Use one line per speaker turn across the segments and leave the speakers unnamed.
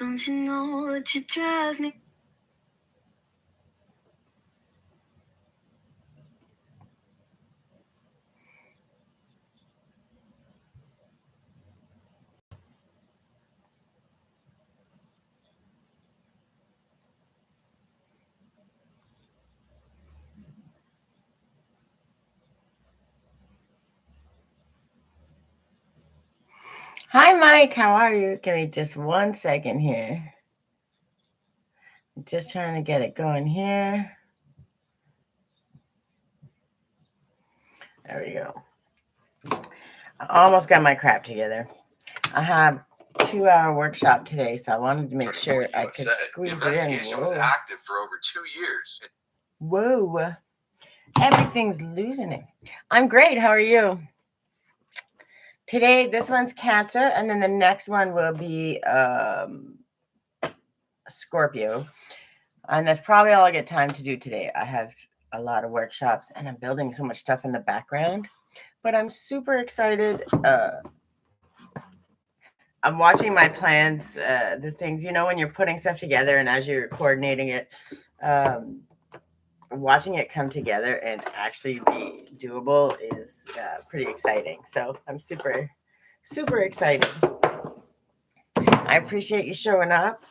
Don't you know that you drive me?
Hi, Mike. How are you? Give me just 1 second here. Just trying to get it going here. There we go. I almost got my crap together. I have 2 hour workshop today, so I wanted to make sure I could squeeze it in.
The investigation was active for over 2 years.
Whoa. Everything's losing it. I'm great. How are you? Today, this one's Cancer, and then the next one will be Scorpio. And that's probably all I get time to do today. I have a lot of workshops and I'm building so much stuff in the background, but I'm super excited. I'm watching my plans, the things, when you're putting stuff together and as you're coordinating it, um, watching it come together and actually be doable is pretty exciting. So I'm super, super excited. I appreciate you showing up.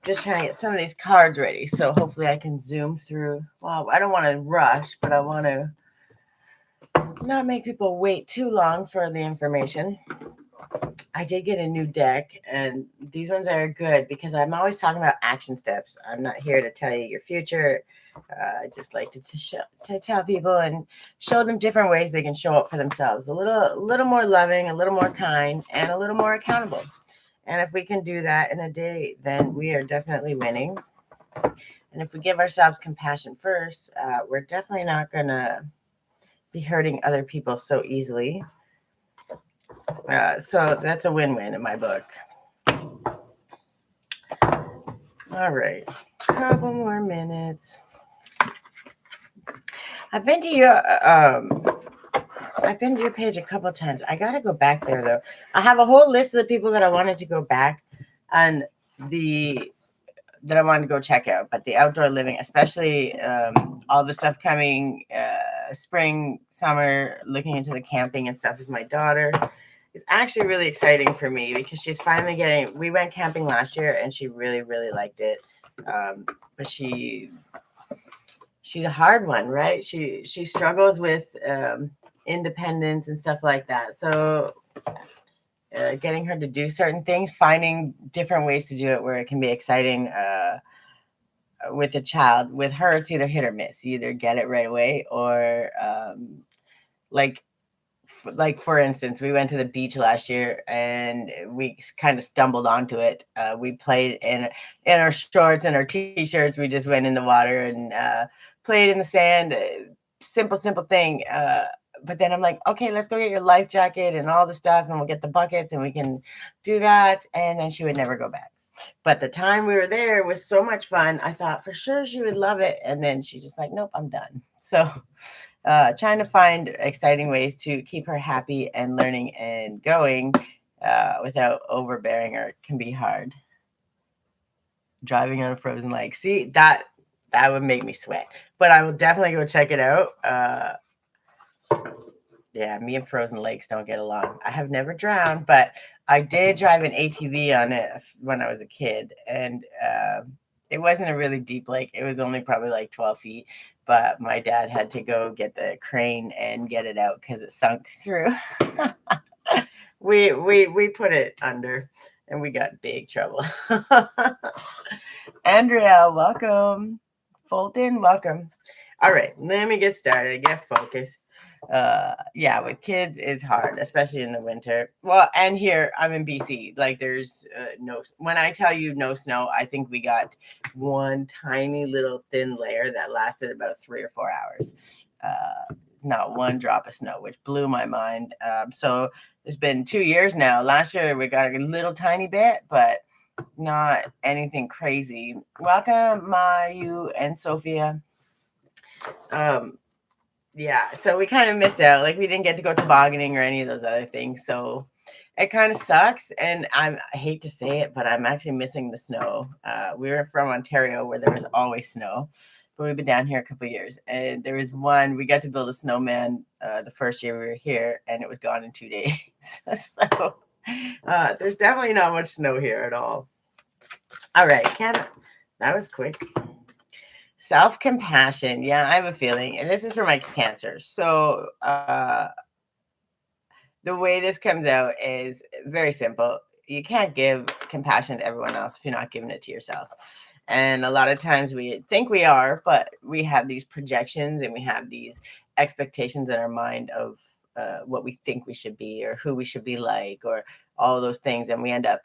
Just trying to get some of these cards ready. So hopefully I can zoom through. Well, I don't want to rush, but I want to not make people wait too long for the information. I did get a new deck, and these ones are good because I'm always talking about action steps. I'm not here to tell you your future. I just like to tell people and show them different ways they can show up for themselves. A little more loving, a little more kind, and a little more accountable. And if we can do that in a day, then we are definitely winning. And if we give ourselves compassion first, we're definitely not going to be hurting other people so easily. So that's a win-win in my book. All right. Couple more minutes. I've been to your page a couple times. I gotta go back there though. I have a whole list of the people that I wanted to go back and that I wanted to go check out. But the outdoor living, especially all the stuff coming spring, summer, looking into the camping and stuff with my daughter, is actually really exciting for me because she's finally getting. We went camping last year and she really, really liked it. But she's a hard one, right? She struggles with independence and stuff like that. So getting her to do certain things, finding different ways to do it where it can be exciting with a child. With her, it's either hit or miss. You either get it right away or like for instance, we went to the beach last year and we kind of stumbled onto it. We played in our shorts and our t-shirts. We just went in the water and played in the sand. Simple thing. But then I'm like, okay, let's go get your life jacket and all the stuff, and we'll get the buckets and we can do that. And then she would never go back. But the time we were there was so much fun. I thought for sure she would love it. And then she's just like, nope, I'm done. So trying to find exciting ways to keep her happy and learning and going without overbearing her can be hard. Driving on a frozen lake. See, that would make me sweat. But I will definitely go check it out. Yeah, me and frozen lakes don't get along. I have never drowned, but I did drive an ATV on it when I was a kid. And it wasn't a really deep lake. It was only probably like 12 feet. But my dad had to go get the crane and get it out because it sunk through. we put it under and we got big trouble. Andrea, welcome. Fulton, welcome. All right, let me get started. Get focused. Yeah, with kids is hard, especially in the winter. Well, and here I'm in BC. Like there's no. When I tell you no snow, I think we got one tiny little thin layer that lasted about 3 or 4 hours. Not one drop of snow, which blew my mind. So it's been 2 years now. Last year we got a little tiny bit, but not anything crazy. Welcome, Mayu and Sophia. Yeah, so we kind of missed out. Like we didn't get to go tobogganing or any of those other things. So it kind of sucks. And I hate to say it, but I'm actually missing the snow. We were from Ontario where there was always snow, but we've been down here a couple of years. And there was one, we got to build a snowman the first year we were here, and it was gone in 2 days. So there's definitely not much snow here at all. All right, that was quick. Self-compassion. Yeah, I have a feeling, and this is for my Cancer. So the way this comes out is very simple. You can't give compassion to everyone else if you're not giving it to yourself. And a lot of times we think we are, but we have these projections and we have these expectations in our mind of what we think we should be or who we should be like or all those things. And we end up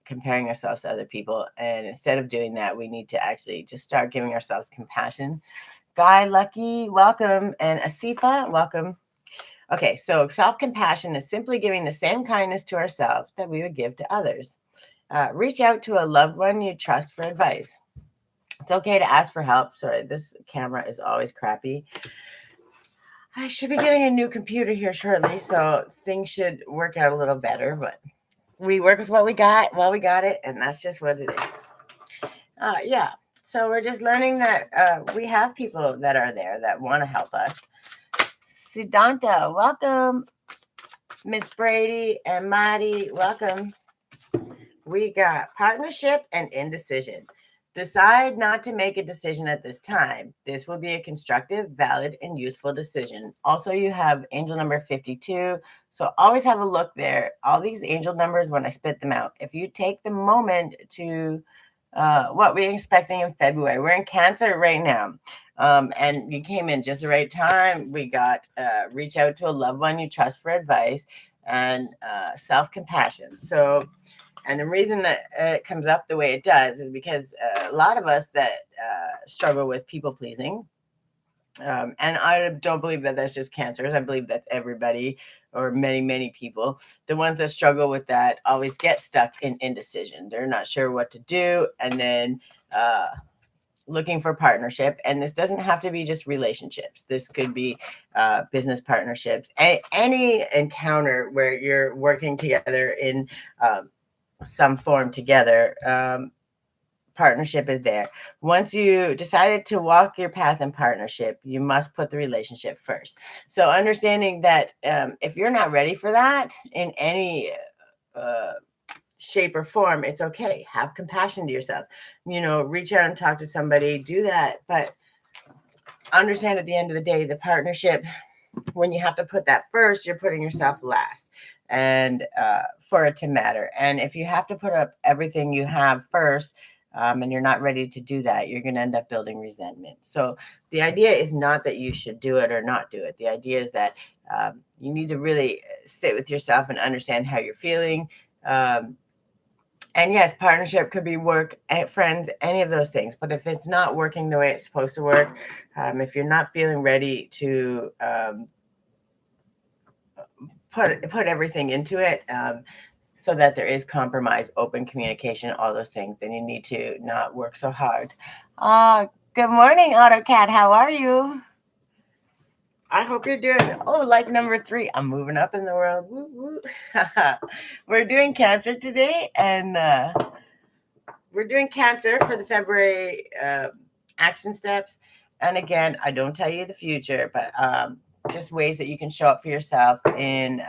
comparing ourselves to other people. And instead of doing that, we need to actually just start giving ourselves compassion. Guy Lucky, welcome. And Asifa, welcome. Okay, so self-compassion is simply giving the same kindness to ourselves that we would give to others. Reach out to a loved one you trust for advice. It's okay to ask for help. Sorry, this camera is always crappy. I should be getting a new computer here shortly, so things should work out a little better, but we work with what we got while we got it, and that's just what it is. Yeah, so we're just learning that we have people that are there that want to help us. Siddhanta, welcome. Miss Brady and Maddie, welcome. We got partnership and indecision. Decide not to make a decision at this time. This will be a constructive, valid, and useful decision. Also, you have angel number 52. So always have a look there. All these angel numbers, when I spit them out, if you take the moment to what we're expecting in February, we're in Cancer right now. And you came in just the right time. We got reach out to a loved one you trust for advice and self-compassion. So, and the reason that it comes up the way it does is because a lot of us that struggle with people pleasing, and I don't believe that that's just Cancers. I believe that's everybody or many, many people. The ones that struggle with that always get stuck in indecision. They're not sure what to do. And then looking for partnership. And this doesn't have to be just relationships. This could be business partnerships, any encounter where you're working together in some form together. Partnership is there. Once you decided to walk your path in partnership, you must put the relationship first. So understanding that if you're not ready for that in any shape or form, it's okay. Have compassion to yourself. Reach out and talk to somebody, do that. But understand at the end of the day, the partnership, when you have to put that first, you're putting yourself last and for it to matter. And if you have to put up everything you have first, and you're not ready to do that, you're going to end up building resentment. So the idea is not that you should do it or not do it. The idea is that you need to really sit with yourself and understand how you're feeling. And yes, partnership could be work, friends, any of those things. But if it's not working the way it's supposed to work, if you're not feeling ready to put everything into it, so that there is compromise, open communication, all those things, then you need to not work so hard. Good morning, AutoCAD. How are you? I hope you're doing, like number 3. I'm moving up in the world. Woo, woo. We're doing Cancer today, and we're doing Cancer for the February action steps. And again, I don't tell you the future, but just ways that you can show up for yourself in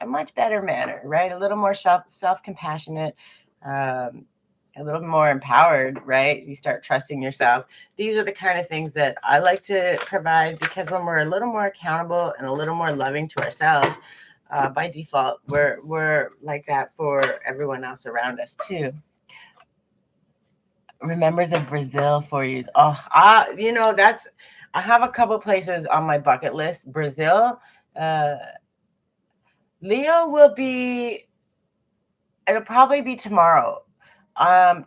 a much better manner, right? A little more self-compassionate, a little more empowered, right? You start trusting yourself. These are the kind of things that I like to provide, because when we're a little more accountable and a little more loving to ourselves, by default, we're like that for everyone else around us too. Remembers of Brazil for you. I have a couple places on my bucket list. Brazil, Leo will be, it'll probably be tomorrow.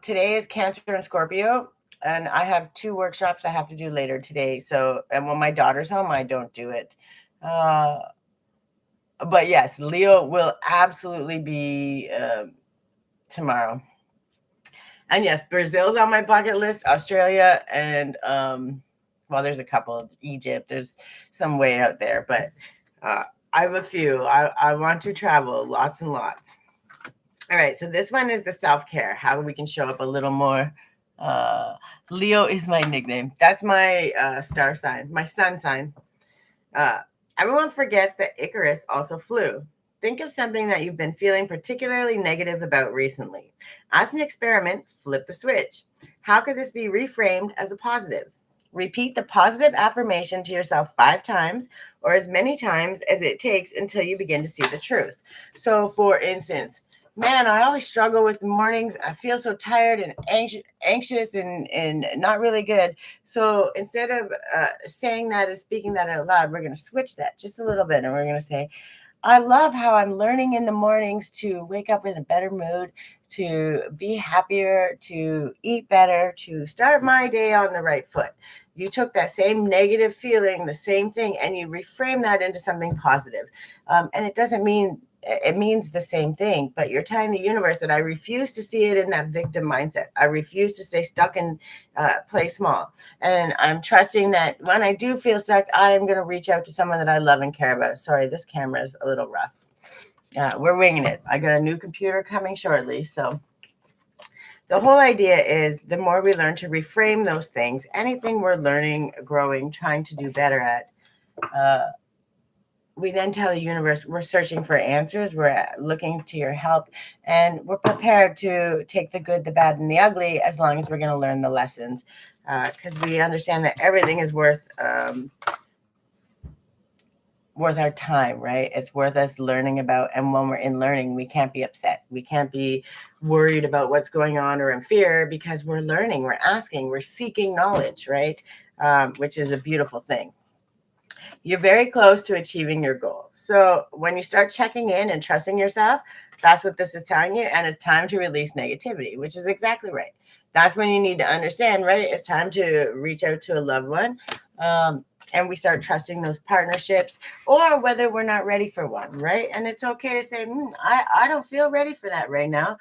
Today is Cancer and Scorpio, and I have 2 workshops I have to do later today. So, and when my daughter's home, I don't do it. But yes, Leo will absolutely be tomorrow. And yes, Brazil's on my bucket list, Australia, and there's a couple of Egypt. There's some way out there, but I have a few. I want to travel lots and lots. All right, so this one is the self-care, how we can show up a little more. Leo is my nickname. That's my star sign, my sun sign. Uh, Everyone forgets that Icarus also flew. Think of something that you've been feeling particularly negative about recently. As an experiment, flip the switch. How could this be reframed as a positive? Repeat the positive affirmation to yourself 5 times or as many times as it takes until you begin to see the truth. So, for instance, man, I always struggle with the mornings. I feel so tired and anxious and not really good. So instead of saying that and speaking that out loud, we're going to switch that just a little bit. And we're going to say, I love how I'm learning in the mornings to wake up in a better mood, to be happier, to eat better, to start my day on the right foot. You took that same negative feeling, the same thing, and you reframe that into something positive. And it doesn't mean it means the same thing, but you're telling the universe that I refuse to see it in that victim mindset. I refuse to stay stuck in play small. And I'm trusting that when I do feel stuck, I'm going to reach out to someone that I love and care about. Sorry, this camera is a little rough. We're winging it. I got a new computer coming shortly. So the whole idea is the more we learn to reframe those things, anything we're learning, growing, trying to do better at, we then tell the universe we're searching for answers, we're looking to your help, and we're prepared to take the good, the bad, and the ugly as long as we're going to learn the lessons, because we understand that everything is worth our time, right? It's worth us learning about, and when we're in learning, we can't be upset. We can't be worried about what's going on or in fear because we're learning, we're asking, we're seeking knowledge, right? Which is a beautiful thing. You're very close to achieving your goal. So when you start checking in and trusting yourself, that's what this is telling you. And it's time to release negativity, which is exactly right. That's when you need to understand, right? It's time to reach out to a loved one. And we start trusting those partnerships, or whether we're not ready for one, right? And it's okay to say, I don't feel ready for that right now.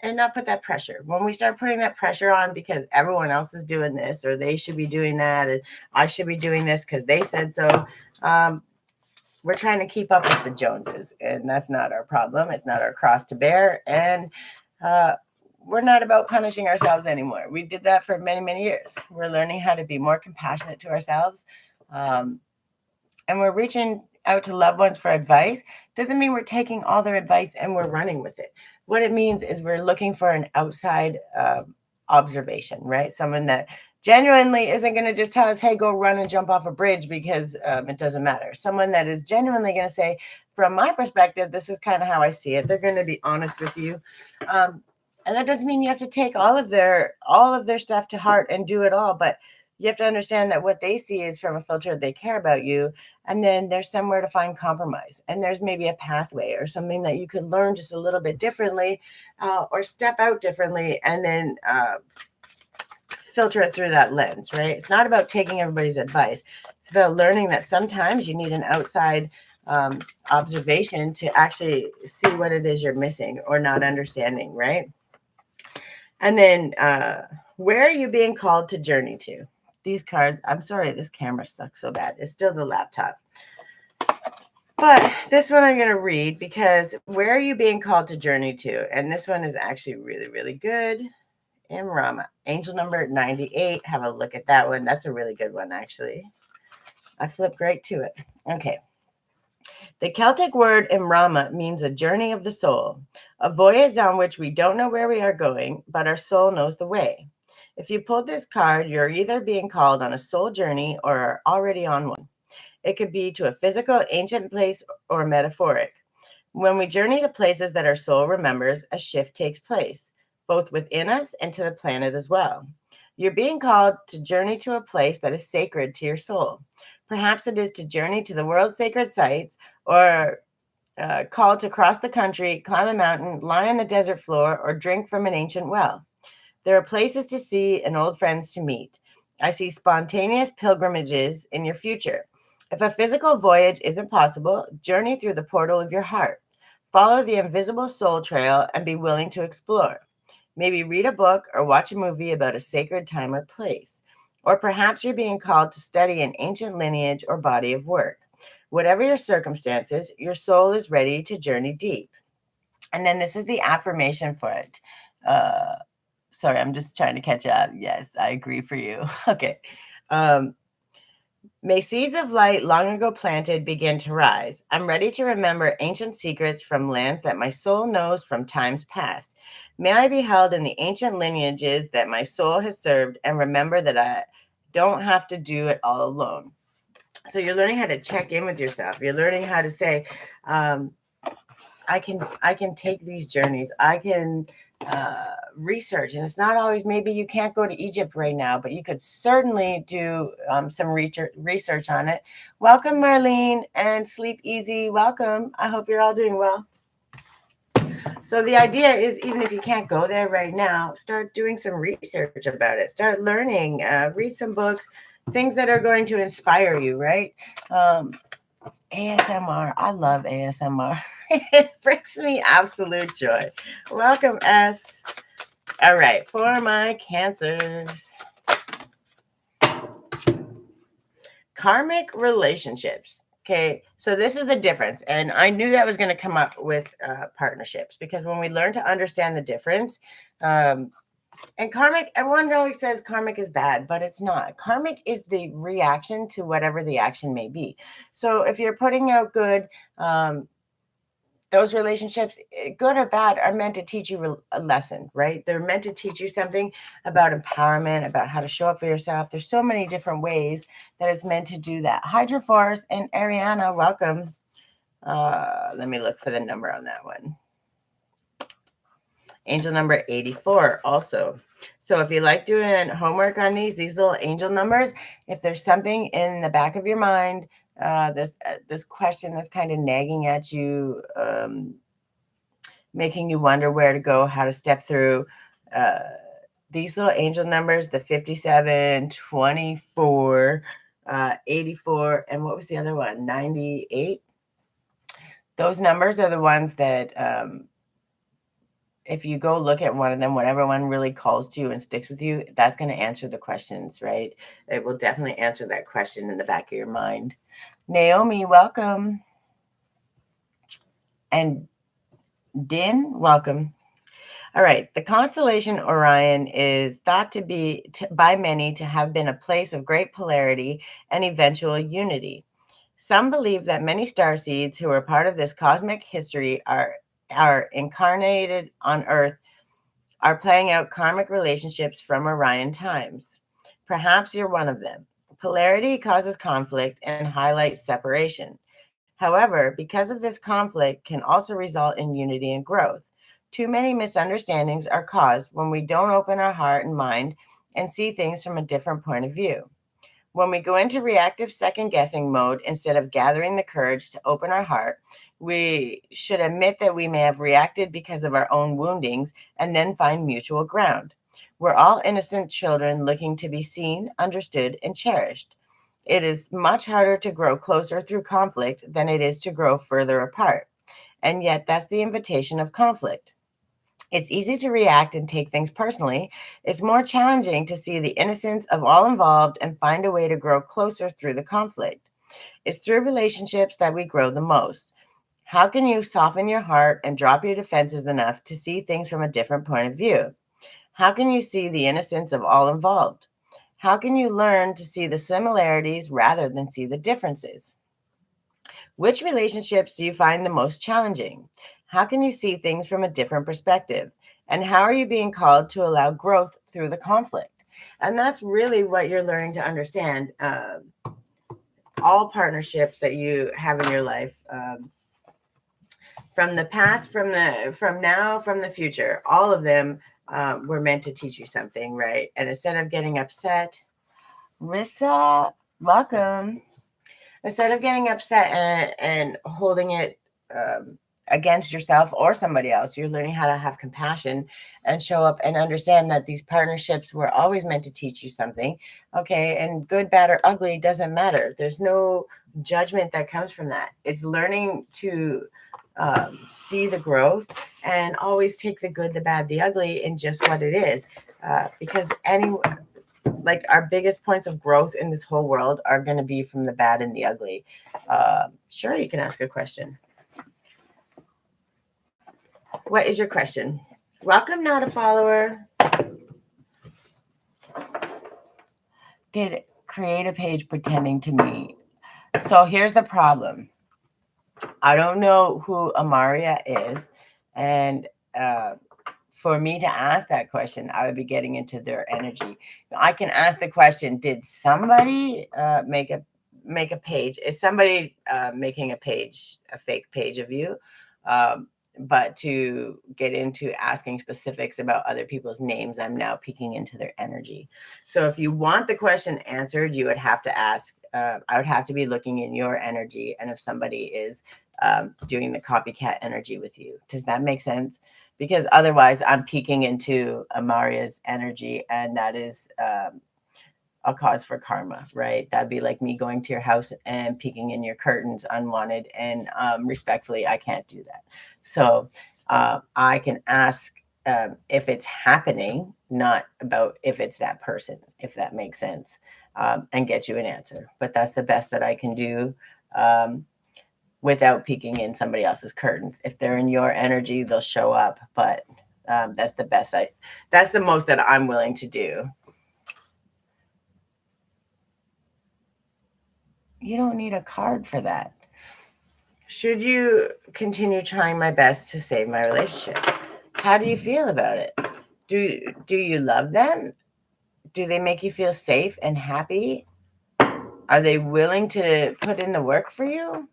And not put that pressure. When we start putting that pressure on because everyone else is doing this or they should be doing that and I should be doing this because they said so, we're trying to keep up with the Joneses, and that's not our problem. It's not our cross to bear, and we're not about punishing ourselves anymore. We did that for many, many years. We're learning how to be more compassionate to ourselves, and we're reaching out to loved ones for advice. Doesn't mean we're taking all their advice and we're running with it. What it means is we're looking for an outside observation, right? Someone that genuinely isn't going to just tell us, hey, go run and jump off a bridge because it doesn't matter. Someone that is genuinely going to say, from my perspective, this is kind of how I see it. They're going to be honest with you. And that doesn't mean you have to take all of their stuff to heart and do it all, but you have to understand that what they see is from a filter. They care about you. And then there's somewhere to find compromise. And there's maybe a pathway or something that you can learn just a little bit differently or step out differently and then filter it through that lens, right? It's not about taking everybody's advice. It's about learning that sometimes you need an outside observation to actually see what it is you're missing or not understanding, right? And then where are you being called to journey to? These cards, I'm sorry, this camera sucks so bad. It's still the laptop. But this one I'm going to read because where are you being called to journey to? And this one is actually really, really good. Imrama, angel number 98. Have a look at that one. That's a really good one, actually. I flipped right to it. Okay. The Celtic word Imrama means a journey of the soul, a voyage on which we don't know where we are going, but our soul knows the way. If you pulled this card, you're either being called on a soul journey or are already on one. It could be to a physical, ancient place or metaphoric. When we journey to places that our soul remembers, a shift takes place, both within us and to the planet as well. You're being called to journey to a place that is sacred to your soul. Perhaps it is to journey to the world's sacred sites or called to cross the country, climb a mountain, lie on the desert floor, or drink from an ancient well. There are places to see and old friends to meet. I see spontaneous pilgrimages in your future. If a physical voyage isn't possible, journey through the portal of your heart. Follow the invisible soul trail and be willing to explore. Maybe read a book or watch a movie about a sacred time or place. Or perhaps you're being called to study an ancient lineage or body of work. Whatever your circumstances, your soul is ready to journey deep. And then this is the affirmation for it. Sorry, I'm just trying to catch up. Yes, I agree for you. Okay. May seeds of light long ago planted begin to rise. I'm ready to remember ancient secrets from lands that my soul knows from times past. May I be held in the ancient lineages that my soul has served and remember that I don't have to do it all alone. So you're learning how to check in with yourself. You're learning how to say, I can take these journeys. I can research, and it's not always, maybe you can't go to Egypt right now, but you could certainly do some research on it. Welcome, Marlene and Sleep Easy. Welcome. I hope you're all doing well. So the idea is, even if you can't go there right now, start doing some research about it. Start learning, read some books, things that are going to inspire you, right? ASMR. I love ASMR. It brings me absolute joy. Welcome, S. All right, for my Cancers. Karmic relationships. Okay, so this is the difference. And I knew that was going to come up with partnerships, because when we learn to understand the difference, and karmic, everyone always says karmic is bad, but it's not. Karmic is the reaction to whatever the action may be. So if you're putting out good, those relationships, good or bad, are meant to teach you a lesson, right? They're meant to teach you something about empowerment, about how to show up for yourself. There's so many different ways that it's meant to do that. Hydroforce and Ariana, welcome. Let me look for the number on that one. Angel number 84 also. So if you like doing homework on these little angel numbers, if there's something in the back of your mind, this question that's kind of nagging at you, making you wonder where to go, how to step through, these little angel numbers, the 57, 24, 84, and what was the other one? 98. Those numbers are the ones that, if you go look at one of them, whatever one really calls to you and sticks with you, that's going to answer the questions, right? It will definitely answer that question in the back of your mind. Naomi, welcome. And Din, welcome. All right. The constellation Orion is thought to be, by many, to have been a place of great polarity and eventual unity. Some believe that many starseeds who are part of this cosmic history are incarnated on Earth, are playing out karmic relationships from Orion times. Perhaps you're one of them. Polarity causes conflict and highlights separation. However, because of this, conflict can also result in unity and growth. Too many misunderstandings are caused when we don't open our heart and mind and see things from a different point of view. When we go into reactive second-guessing mode instead of gathering the courage to open our heart, we should admit that we may have reacted because of our own woundings and then find mutual ground. We're all innocent children looking to be seen, understood, and cherished. It is much harder to grow closer through conflict than it is to grow further apart. And yet, that's the invitation of conflict. It's easy to react and take things personally. It's more challenging to see the innocence of all involved and find a way to grow closer through the conflict. It's through relationships that we grow the most. How can you soften your heart and drop your defenses enough to see things from a different point of view? How can you see the innocence of all involved? How can you learn to see the similarities rather than see the differences? Which relationships do you find the most challenging? How can you see things from a different perspective? And how are you being called to allow growth through the conflict? And that's really what you're learning to understand. All partnerships that you have in your life, from the past, from now, from the future, all of them were meant to teach you something, right? And instead of getting upset, Rissa, welcome. Instead of getting upset and holding it against yourself or somebody else, you're learning how to have compassion and show up and understand that these partnerships were always meant to teach you something. Okay, and good, bad, or ugly doesn't matter. There's no judgment that comes from that. It's learning to see the growth and always take the good, the bad, the ugly in just what it is. Because like our biggest points of growth in this whole world are going to be from the bad and the ugly. Sure, you can ask a question. What is your question? Welcome, not a follower. Did create a page pretending to me. So here's the problem. I don't know who Amaria is, and for me to ask that question, I would be getting into their energy. I can ask the question: did somebody make a page? Is somebody making a page, a fake page of you? But to get into asking specifics about other people's names, I'm now peeking into their energy. So if you want the question answered, you would have to ask. I would have to be looking in your energy, and if somebody is doing the copycat energy with you, does that make sense? Because otherwise, I'm peeking into Amaria's energy, and that is a cause for karma, right? That'd be like me going to your house and peeking in your curtains unwanted, and respectfully, I can't do that. So I can ask if it's happening, not about if it's that person, if that makes sense, and get you an answer. But that's the best that I can do without peeking in somebody else's curtains. If they're in your energy, they'll show up, but that's the best that's the most that I'm willing to do. You don't need a card for that. Should you continue trying my best to save my relationship? How do you feel about it? Do you love them? Do they make you feel safe and happy? Are they willing to put in the work for you?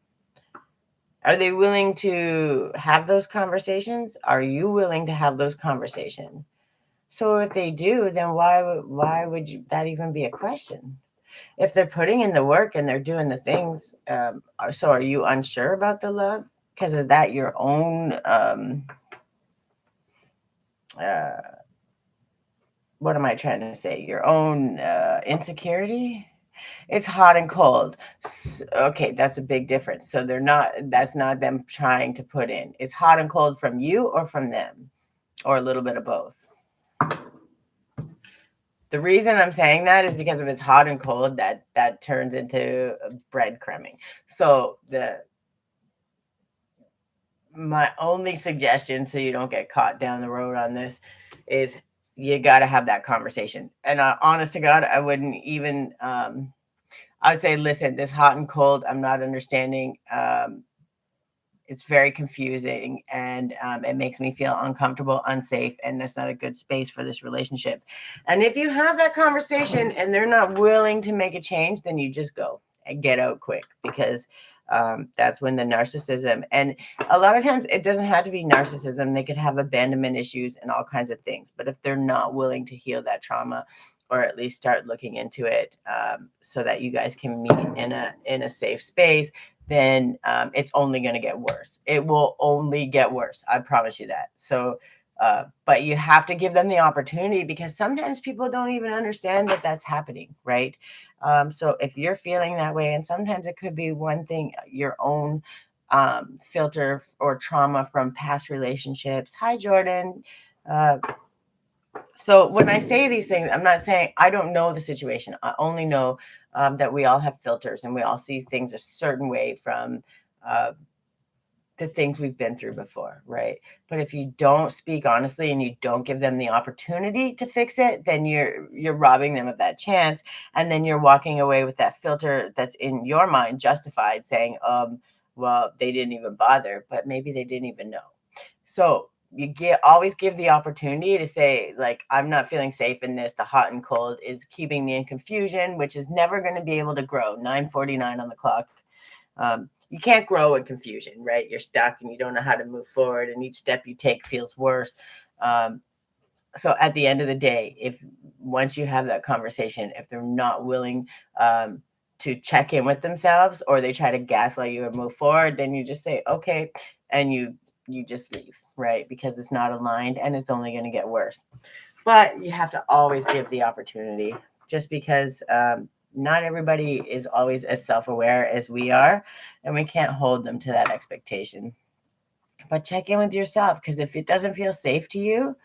Are they willing to have those conversations? Are you willing to have those conversations? So if they do, then why would that even be a question? If they're putting in the work and they're doing the things, so are you unsure about the love? Because is that your own, what am I trying to say? Your own insecurity? It's hot and cold. Okay, that's a big difference. So that's not them trying to put in. It's hot and cold from you or from them, or a little bit of both. The reason I'm saying that is because if it's hot and cold, that turns into breadcrumbing. So my only suggestion, so you don't get caught down the road on this, is you got to have that conversation. And honest to God, I wouldn't even. I would say, listen, this hot and cold, I'm not understanding. It's very confusing, and it makes me feel uncomfortable, unsafe, and that's not a good space for this relationship. And if you have that conversation and they're not willing to make a change, then you just go and get out quick, because that's when the narcissism, and a lot of times it doesn't have to be narcissism. They could have abandonment issues and all kinds of things. But if they're not willing to heal that trauma, or at least start looking into it, so that you guys can meet in a safe space, then it's only going to get worse. It will only get worse. I promise you that. So, but you have to give them the opportunity, because sometimes people don't even understand that that's happening, right? So if you're feeling that way, and sometimes it could be one thing, your own filter or trauma from past relationships. Hi, Jordan. So when I say these things, I'm not saying I don't know the situation. I only know that we all have filters, and we all see things a certain way from the things we've been through before, right? But if you don't speak honestly and you don't give them the opportunity to fix it, then you're robbing them of that chance, and then you're walking away with that filter that's in your mind justified, saying, well, they didn't even bother, but maybe they didn't even know. So always give the opportunity to say, like, I'm not feeling safe in this. The hot and cold is keeping me in confusion, which is never going to be able to grow. 9:49 on the clock. You can't grow in confusion, right? You're stuck and you don't know how to move forward, and each step you take feels worse. So at the end of the day, if once you have that conversation, if they're not willing to check in with themselves, or they try to gaslight you or move forward, then you just say, okay, and you just leave, right? Because it's not aligned, and it's only going to get worse. But you have to always give the opportunity, just because not everybody is always as self-aware as we are, and we can't hold them to that expectation. But check in with yourself, because if it doesn't feel safe to you,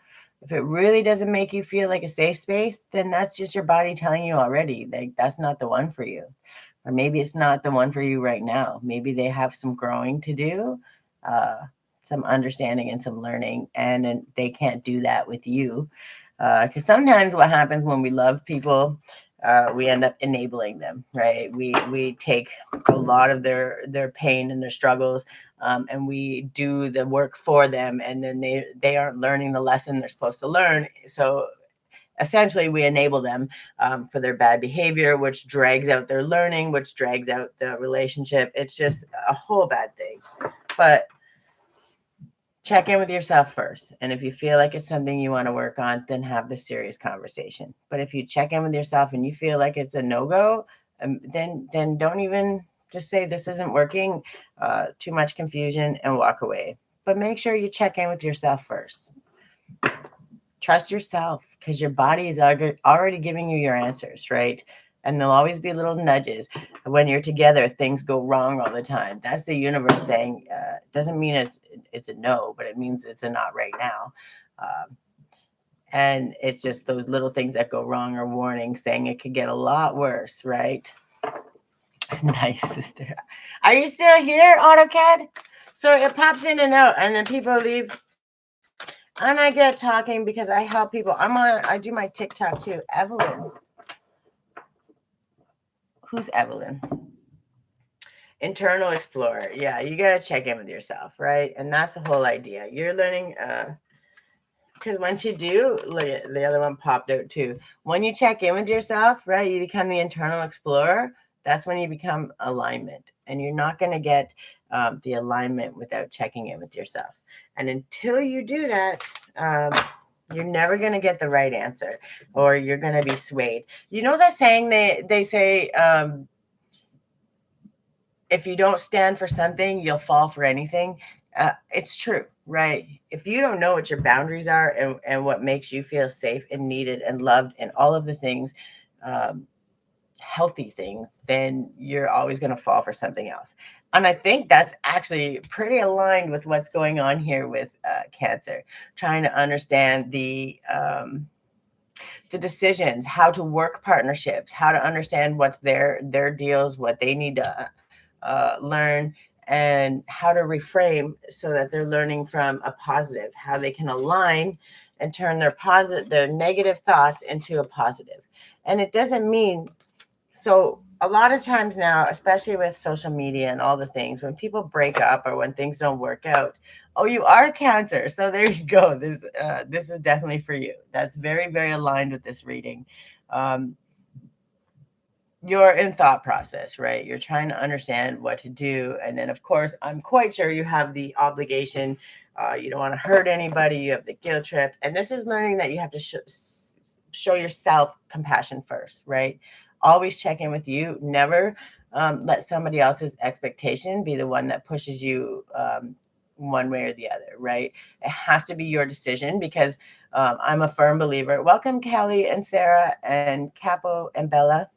If it really doesn't make you feel like a safe space, then that's just your body telling you already, like, that's not the one for you. Or maybe it's not the one for you right now. Maybe they have some growing to do, some understanding and some learning, and then they can't do that with you. Because sometimes what happens when we love people, we end up enabling them, right? We take a lot of their pain and their struggles, and we do the work for them, and then they aren't learning the lesson they're supposed to learn. So essentially we enable them for their bad behavior, which drags out their learning, which drags out the relationship. It's just a whole bad thing. But check in with yourself first. And if you feel like it's something you want to work on, then have the serious conversation. But if you check in with yourself and you feel like it's a no-go, then don't even just say this isn't working, too much confusion, and walk away. But make sure you check in with yourself first. Trust yourself, because your body is already giving you your answers, right? And there'll always be little nudges. When you're together, things go wrong all the time. That's the universe saying, doesn't mean it's a no, but it means it's a not right now. And it's just those little things that go wrong are warnings saying it could get a lot worse, right? Nice, sister. Are you still here, AutoCAD? So it pops in and out, and then people leave. And I get talking because I help people. I do my TikTok too. Evelyn. Who's Evelyn? Internal explorer. Yeah, you got to check in with yourself, right? And that's the whole idea. You're learning, because once you do, look at the other one popped out too. When you check in with yourself, right, you become the internal explorer. That's when you become alignment. And you're not going to get the alignment without checking in with yourself. And until you do that, you're never going to get the right answer, or you're going to be swayed. You know that saying they say, if you don't stand for something, you'll fall for anything. It's true, right? If you don't know what your boundaries are and what makes you feel safe and needed and loved and all of the things, healthy things, then you're always going to fall for something else. And I think that's actually pretty aligned with what's going on here with Cancer, trying to understand the decisions, how to work partnerships, how to understand what's their deals, what they need to learn, and how to reframe so that they're learning from a positive, how they can align and turn their negative thoughts into a positive. And it doesn't mean, so a lot of times now, especially with social media and all the things, when people break up or when things don't work out, oh, you are Cancer. So there you go. This is definitely for you. That's very, very aligned with this reading. You're in thought process, right? You're trying to understand what to do. And then, of course, I'm quite sure you have the obligation. You don't want to hurt anybody. You have the guilt trip. And this is learning that you have to show yourself compassion first, right? Always check in with you. Never let somebody else's expectation be the one that pushes you one way or the other, right? It has to be your decision, because I'm a firm believer. Welcome, Kelly and Sarah and Capo and Bella.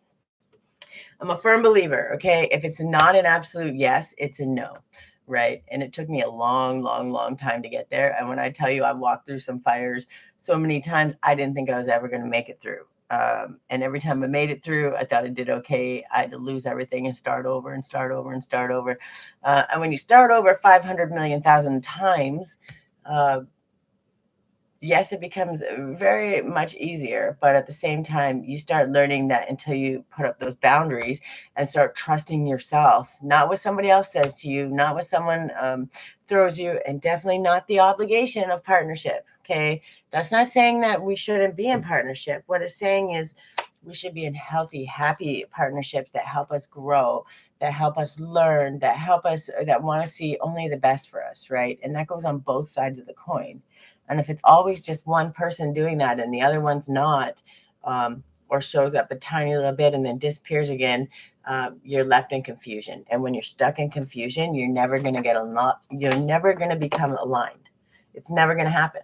I'm a firm believer, okay? If it's not an absolute yes, it's a no, right? And it took me a long, long, long time to get there. And when I tell you I walked through some fires so many times, I didn't think I was ever going to make it through. And every time I made it through, I thought I did okay. I had to lose everything and start over and start over and start over. And when you start over 500 million thousand times, yes, it becomes very much easier, but at the same time, you start learning that until you put up those boundaries and start trusting yourself, not what somebody else says to you, not what someone throws you, and definitely not the obligation of partnership. Okay. That's not saying that we shouldn't be in partnership. What it's saying is we should be in healthy, happy partnerships that help us grow, that help us learn, that want to see only the best for us. Right. And that goes on both sides of the coin. And if it's always just one person doing that and the other one's not, or shows up a tiny little bit and then disappears again, you're left in confusion. And when you're stuck in confusion, you're never going to become aligned. It's never going to happen,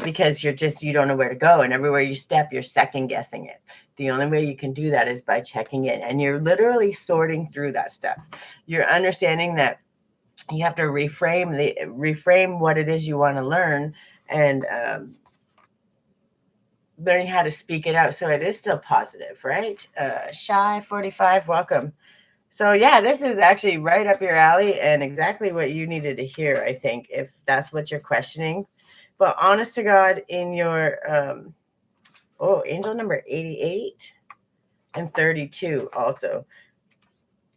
because you don't know where to go. And everywhere you step, you're second guessing it. The only way you can do that is by checking in. And you're literally sorting through that stuff. You're understanding that you have to reframe what it is you want to learn, and learning how to speak it out so it is still positive, right? Shy 45, welcome. So yeah, this is actually right up your alley and exactly what you needed to hear, I think, if that's what you're questioning. But honest to God, in your angel number 88 and 32 also.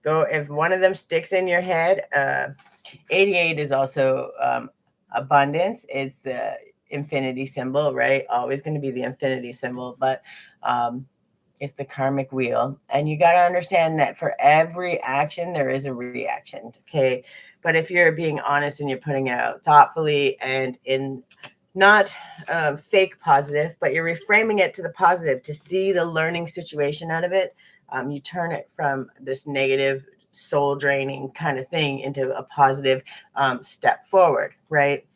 Go if one of them sticks in your head, 88 is also abundance. It's the infinity symbol, right? Always going to be the infinity symbol, but it's the karmic wheel. And you got to understand that for every action, there is a reaction. Okay. But if you're being honest and you're putting it out thoughtfully and in not fake positive, but you're reframing it to the positive to see the learning situation out of it, you turn it from this negative, soul draining kind of thing into a positive step forward, right?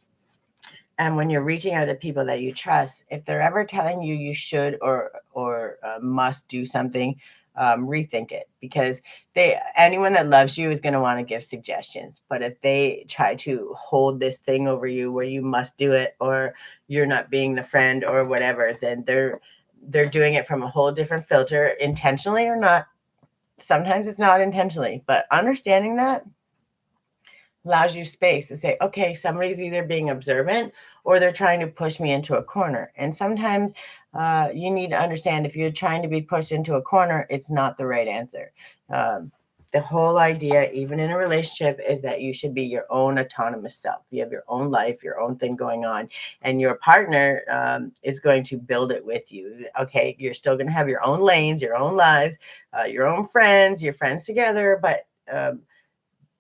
And when you're reaching out to people that you trust, if they're ever telling you you should or must do something, rethink it, because anyone that loves you is going to want to give suggestions. But if they try to hold this thing over you where you must do it or you're not being the friend or whatever, then they're doing it from a whole different filter, intentionally or not. Sometimes it's not intentionally, but understanding that allows you space to say, okay, somebody's either being observant or they're trying to push me into a corner. And sometimes you need to understand if you're trying to be pushed into a corner, it's not the right answer. The whole idea, even in a relationship, is that you should be your own autonomous self. You have your own life, your own thing going on, and your partner is going to build it with you. Okay, you're still going to have your own lanes, your own lives, your own friends, your friends together, but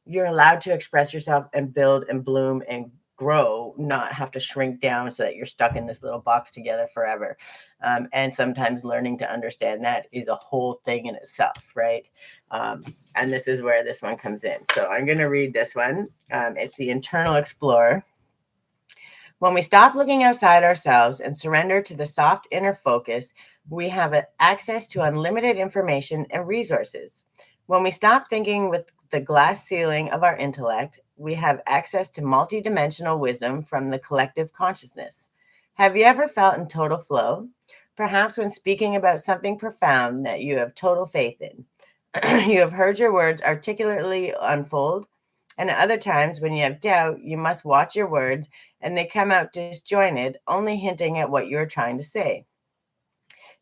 you're allowed to express yourself and build and bloom and grow, not have to shrink down so that you're stuck in this little box together forever. And sometimes learning to understand that is a whole thing in itself, right? And this is where this one comes in. So I'm going to read this one. It's the Internal Explorer. When we stop looking outside ourselves and surrender to the soft inner focus, we have access to unlimited information and resources. When we stop thinking with the glass ceiling of our intellect, we have access to multidimensional wisdom from the collective consciousness. Have you ever felt in total flow? Perhaps when speaking about something profound that you have total faith in. You have heard your words articulately unfold, and at other times when you have doubt, you must watch your words and they come out disjointed, only hinting at what you're trying to say.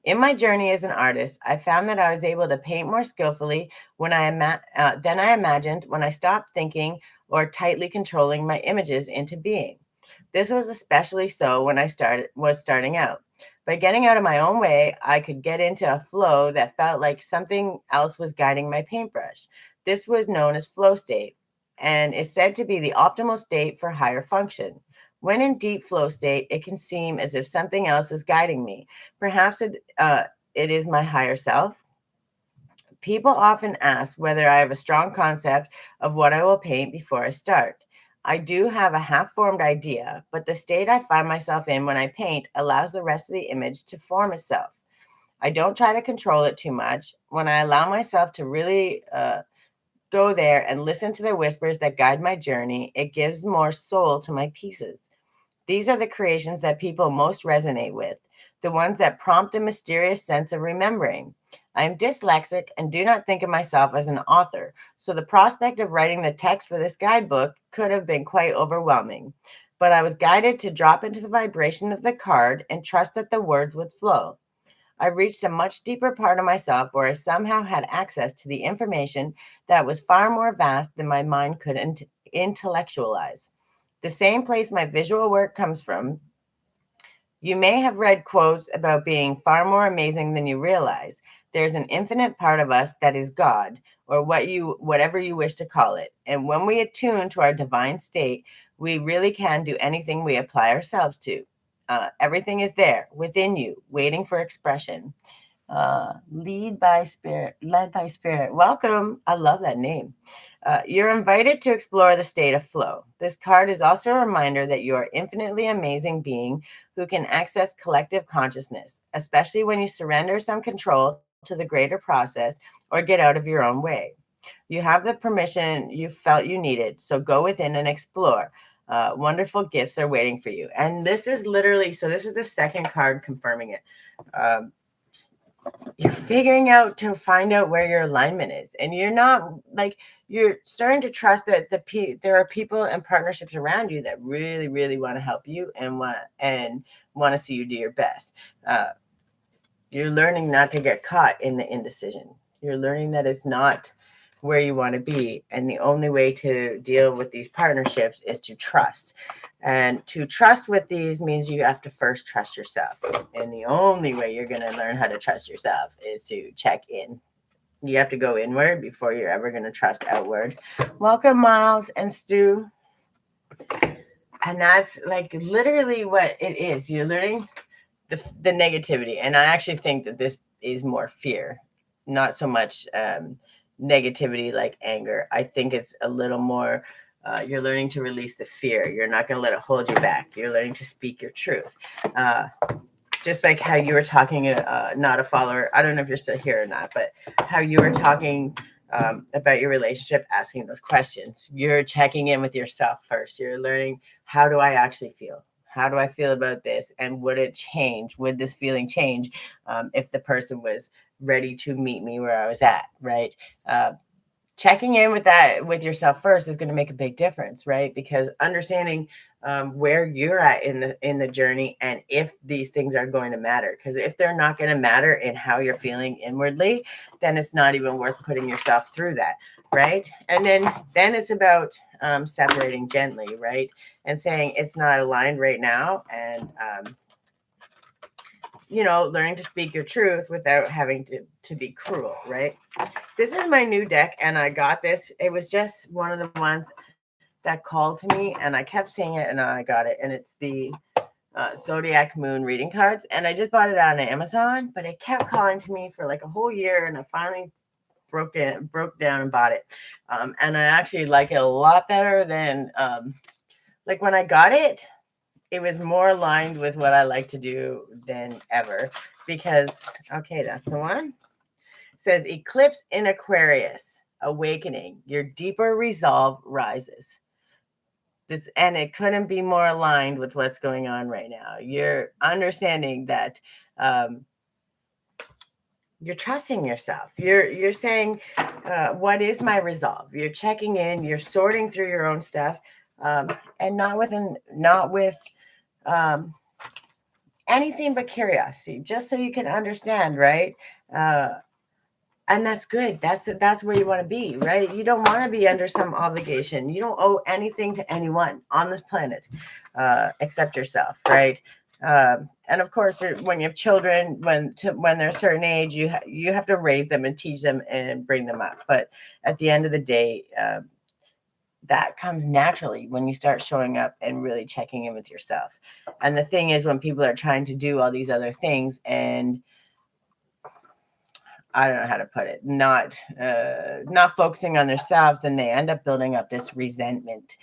In my journey as an artist, I found that I was able to paint more skillfully than I imagined when I stopped thinking or tightly controlling my images into being. This was especially so when I was starting out. By getting out of my own way, I could get into a flow that felt like something else was guiding my paintbrush. This was known as flow state and is said to be the optimal state for higher function. When in deep flow state, it can seem as if something else is guiding me. Perhaps it is my higher self. People often ask whether I have a strong concept of what I will paint before I start. I do have a half-formed idea, but the state I find myself in when I paint allows the rest of the image to form itself. I don't try to control it too much. When I allow myself to really go there and listen to the whispers that guide my journey, it gives more soul to my pieces. These are the creations that people most resonate with, the ones that prompt a mysterious sense of remembering. I am dyslexic and do not think of myself as an author, so the prospect of writing the text for this guidebook could have been quite overwhelming. But I was guided to drop into the vibration of the card and trust that the words would flow. I reached a much deeper part of myself where I somehow had access to the information that was far more vast than my mind could intellectualize. The same place my visual work comes from. You may have read quotes about being far more amazing than you realize. There's an infinite part of us that is God, or whatever you wish to call it. And when we attune to our divine state, we really can do anything we apply ourselves to. Everything is there within you, waiting for expression. Led by spirit. Welcome. I love that name. You're invited to explore the state of flow. This card is also a reminder that you are infinitely amazing being who can access collective consciousness, especially when you surrender some control to the greater process or get out of your own way. You have the permission you felt you needed, so go within and explore. Wonderful gifts are waiting for you. And this is literally, so this is the second card confirming it. You're figuring out to find out where your alignment is, and you're not like, you're starting to trust that there are people and partnerships around you that really, really want to help you and want to see you do your best. You're learning not to get caught in the indecision. You're learning that it's not where you want to be. And the only way to deal with these partnerships is to trust. And to trust with these means you have to first trust yourself. And the only way you're going to learn how to trust yourself is to check in. You have to go inward before you're ever going to trust outward. Welcome, Miles and Stu. And that's like literally what it is. You're learning the negativity. And I actually think that this is more fear, not so much negativity like anger. I think it's a little more, you're learning to release the fear. You're not going to let it hold you back. You're learning to speak your truth. Just like how you were talking, not a follower. I don't know if you're still here or not, but how you were talking about your relationship, asking those questions. You're checking in with yourself first. You're learning, how do I actually feel? How do I feel about this? And would it change? Would this feeling change if the person was ready to meet me where I was at, right? Checking in with yourself first is going to make a big difference, right? Because understanding where you're at in the journey, and if these things are going to matter. Because if they're not going to matter in how you're feeling inwardly, then it's not even worth putting yourself through that, right? And then it's about separating gently, right? And saying it's not aligned right now, and learning to speak your truth without having to be cruel, right? This is my new deck, and I got this. It was just one of the ones that called to me, and I kept seeing it, and I got it. And it's the Zodiac Moon reading cards, and I just bought it on Amazon, but it kept calling to me for like a whole year, and I finally broke down and bought it. And I actually like it a lot better than like when I got it. It was more aligned with what I like to do than ever, because, okay, that's the one. It says eclipse in Aquarius, awakening, your deeper resolve rises. And it couldn't be more aligned with what's going on right now. You're understanding that you're trusting yourself. You're saying, what is my resolve? You're checking in, you're sorting through your own stuff, and not with anything but curiosity, just so you can understand, right? And that's good. That's where you want to be, right? You don't want to be under some obligation. You don't owe anything to anyone on this planet except yourself, right? And of course, when you have children, when they're a certain age, you have to raise them and teach them and bring them up. But at the end of the day, that comes naturally when you start showing up and really checking in with yourself. And the thing is, when people are trying to do all these other things, and I don't know how to put it, not focusing on themselves, then they end up building up this resentment,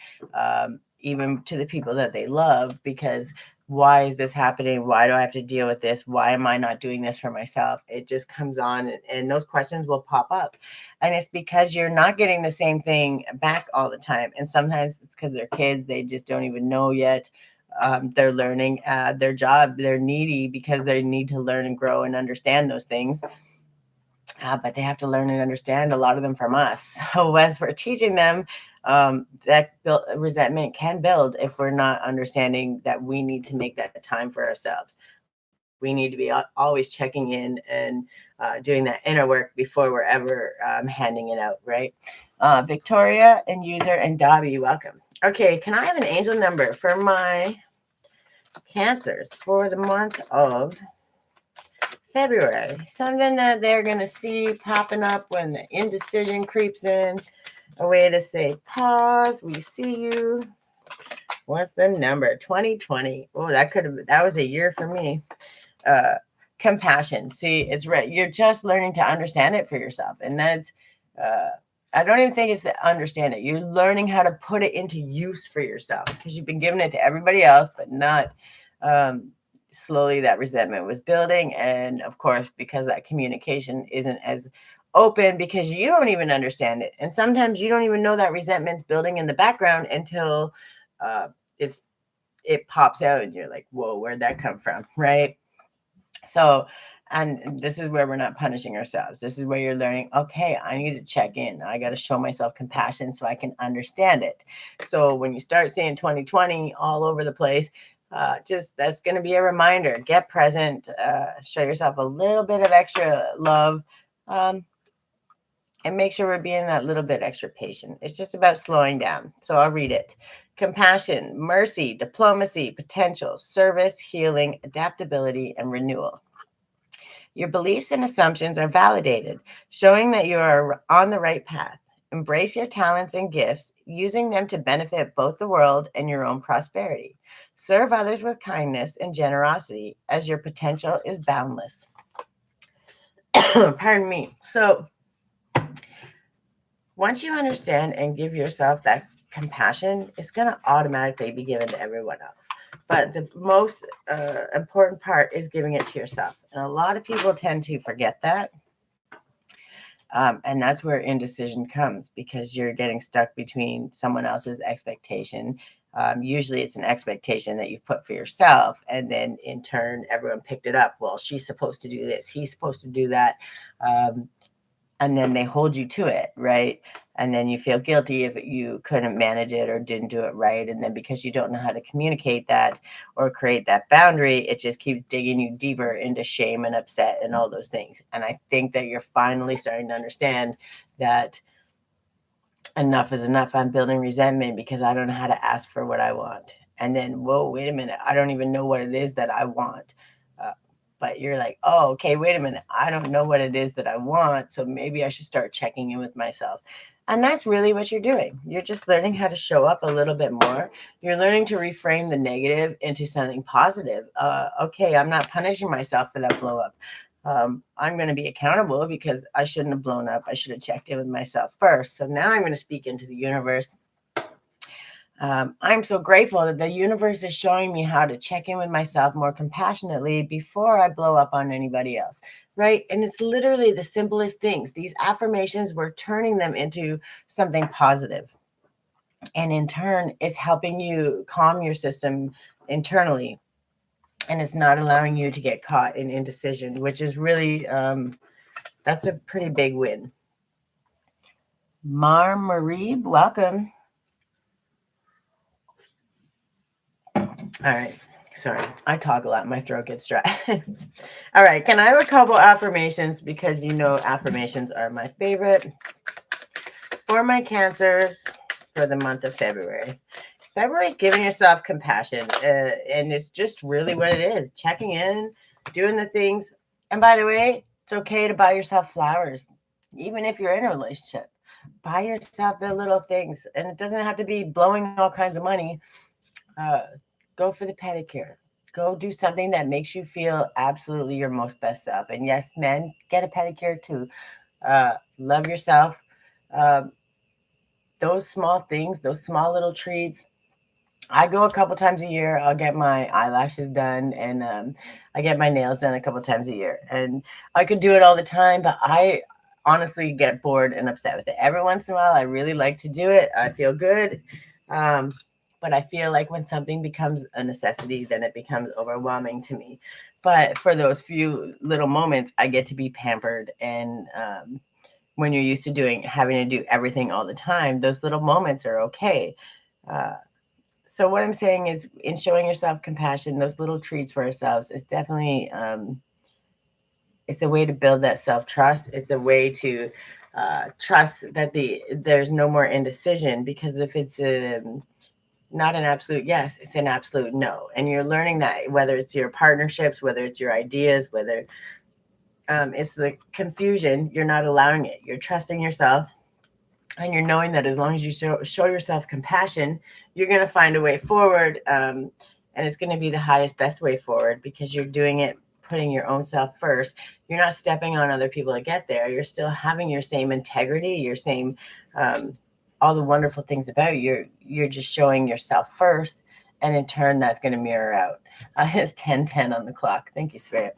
even to the people that they love, because why is this happening? Why do I have to deal with this? Why am I not doing this for myself? It just comes on, and those questions will pop up. And it's because you're not getting the same thing back all the time. And sometimes it's because they're kids. They just don't even know yet. They're learning their job. They're needy because they need to learn and grow and understand those things. But they have to learn and understand a lot of them from us. So as we're teaching them, that resentment can build if we're not understanding that we need to make that time for ourselves. We need to be always checking in and doing that inner work before we're ever handing it out, right? Victoria and User and Dobby, welcome. Okay, can I have an angel number for my Cancers for the month of February? Something that they're going to see popping up when the indecision creeps in. A way to say, pause, we see you. What's the number? 2020. Oh, that was a year for me. Compassion. See, it's right. You're just learning to understand it for yourself. And that's, I don't even think it's to understand it. You're learning how to put it into use for yourself, because you've been giving it to everybody else, but not, slowly that resentment was building. And of course, because that communication isn't as open, because you don't even understand it. And sometimes you don't even know that resentment's building in the background until it's it pops out and you're like, whoa, where'd that come from? Right. So, and this is where we're not punishing ourselves. This is where you're learning, okay, I need to check in. I got to show myself compassion so I can understand it. So when you start seeing 2020 all over the place, just that's going to be a reminder. Get present, show yourself a little bit of extra love, um, and make sure we're being that little bit extra patient. It's just about slowing down. So I'll read it. Compassion, mercy, diplomacy, potential, service, healing, adaptability, and renewal. Your beliefs and assumptions are validated, showing that you are on the right path. Embrace your talents and gifts, using them to benefit both the world and your own prosperity. Serve others with kindness and generosity, as your potential is boundless. Pardon me. So, once you understand and give yourself that compassion, it's going to automatically be given to everyone else. But the most important part is giving it to yourself. And a lot of people tend to forget that. And that's where indecision comes, because you're getting stuck between someone else's expectation. Usually it's an expectation that you've put for yourself. And then in turn, everyone picked it up. Well, she's supposed to do this. He's supposed to do that. And then they hold you to it, right? And then you feel guilty if you couldn't manage it or didn't do it right. And then because you don't know how to communicate that or create that boundary, it just keeps digging you deeper into shame and upset and all those things. And I think that you're finally starting to understand that enough is enough. I'm building resentment because I don't know how to ask for what I want. And then, whoa, wait a minute. I don't even know what it is that I want. But you're like, oh, okay, wait a minute. I don't know what it is that I want. So maybe I should start checking in with myself. And that's really what you're doing. You're just learning how to show up a little bit more. You're learning to reframe the negative into something positive. Okay, I'm not punishing myself for that blow up. I'm going to be accountable because I shouldn't have blown up. I should have checked in with myself first. So now I'm going to speak into the universe. I'm so grateful that the universe is showing me how to check in with myself more compassionately before I blow up on anybody else, right? And it's literally the simplest things. These affirmations, we're turning them into something positive. And in turn, it's helping you calm your system internally. And it's not allowing you to get caught in indecision, which is really, that's a pretty big win. Marib, welcome. All right. Sorry, I talk a lot. My throat gets dry. All right. Can I have a couple affirmations? Because you know affirmations are my favorite. For my Cancers for the month of February. February is giving yourself compassion. And it's just really what it is. Checking in, doing the things. And by the way, it's okay to buy yourself flowers. Even if you're in a relationship. Buy yourself the little things. And it doesn't have to be blowing all kinds of money. Go for the pedicure. Go do something that makes you feel absolutely your most best self. And yes, men, get a pedicure too. Love yourself. Those small things, those small little treats. I go a couple times a year. I'll get my eyelashes done, and I get my nails done a couple times a year. And I could do it all the time, but I honestly get bored and upset with it. Every once in a while, I really like to do it. I feel good. But I feel like when something becomes a necessity, then it becomes overwhelming to me. But for those few little moments, I get to be pampered. And when you're used to having to do everything all the time, those little moments are okay. So what I'm saying is, in showing yourself compassion, those little treats for ourselves is definitely, it's a way to build that self-trust. It's a way to trust that there's no more indecision, because if it's not an absolute yes, it's an absolute no. And you're learning that, whether it's your partnerships, whether it's your ideas, whether it's the confusion, you're not allowing it. You're trusting yourself, and you're knowing that as long as you show yourself compassion, you're going to find a way forward. And it's going to be the highest, best way forward, because you're doing it, putting your own self first. You're not stepping on other people to get there. You're still having your same integrity, your same, all the wonderful things about you. You're just showing yourself first. And in turn, that's going to mirror out. It's 10:10 on the clock. Thank you, Spirit.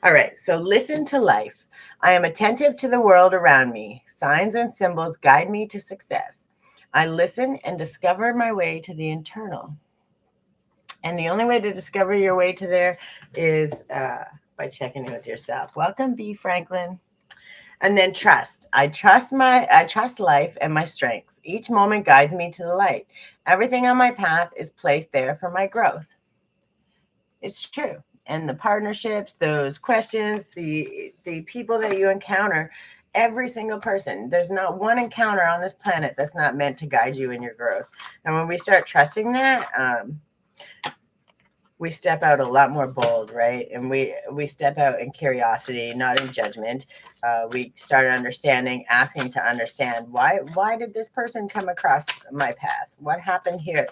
All right. So listen to life. I am attentive to the world around me. Signs and symbols guide me to success. I listen and discover my way to the internal. And the only way to discover your way to there is by checking in with yourself. Welcome, B. Franklin. And then trust. I trust life and my strengths. Each moment guides me to the light. Everything on my path is placed there for my growth. It's true. And the partnerships, those questions, the people that you encounter, every single person, there's not one encounter on this planet that's not meant to guide you in your growth. And when we start trusting that, we step out a lot more bold, right? And we step out in curiosity, not in judgment. We start understanding, asking to understand why did this person come across my path? What happened here?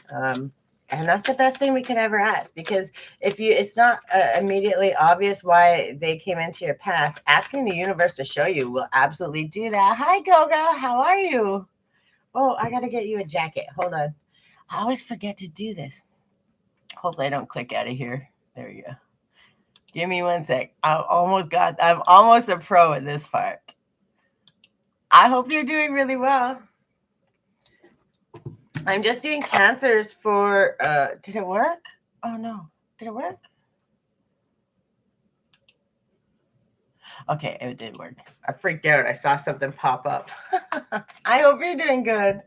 And that's the best thing we can ever ask, because if it's not immediately obvious why they came into your path, asking the universe to show you will absolutely do that. Hi, Goga, how are you? Oh, I gotta get you a jacket. Hold on. I always forget to do this. Hopefully I don't click out of here. There you go. Give me 1 sec. I'm almost a pro at this part. I hope you're doing really well. I'm just doing cancers for, did it work? Oh no, did it work? Okay, it did work. I freaked out. I saw something pop up. I hope you're doing good.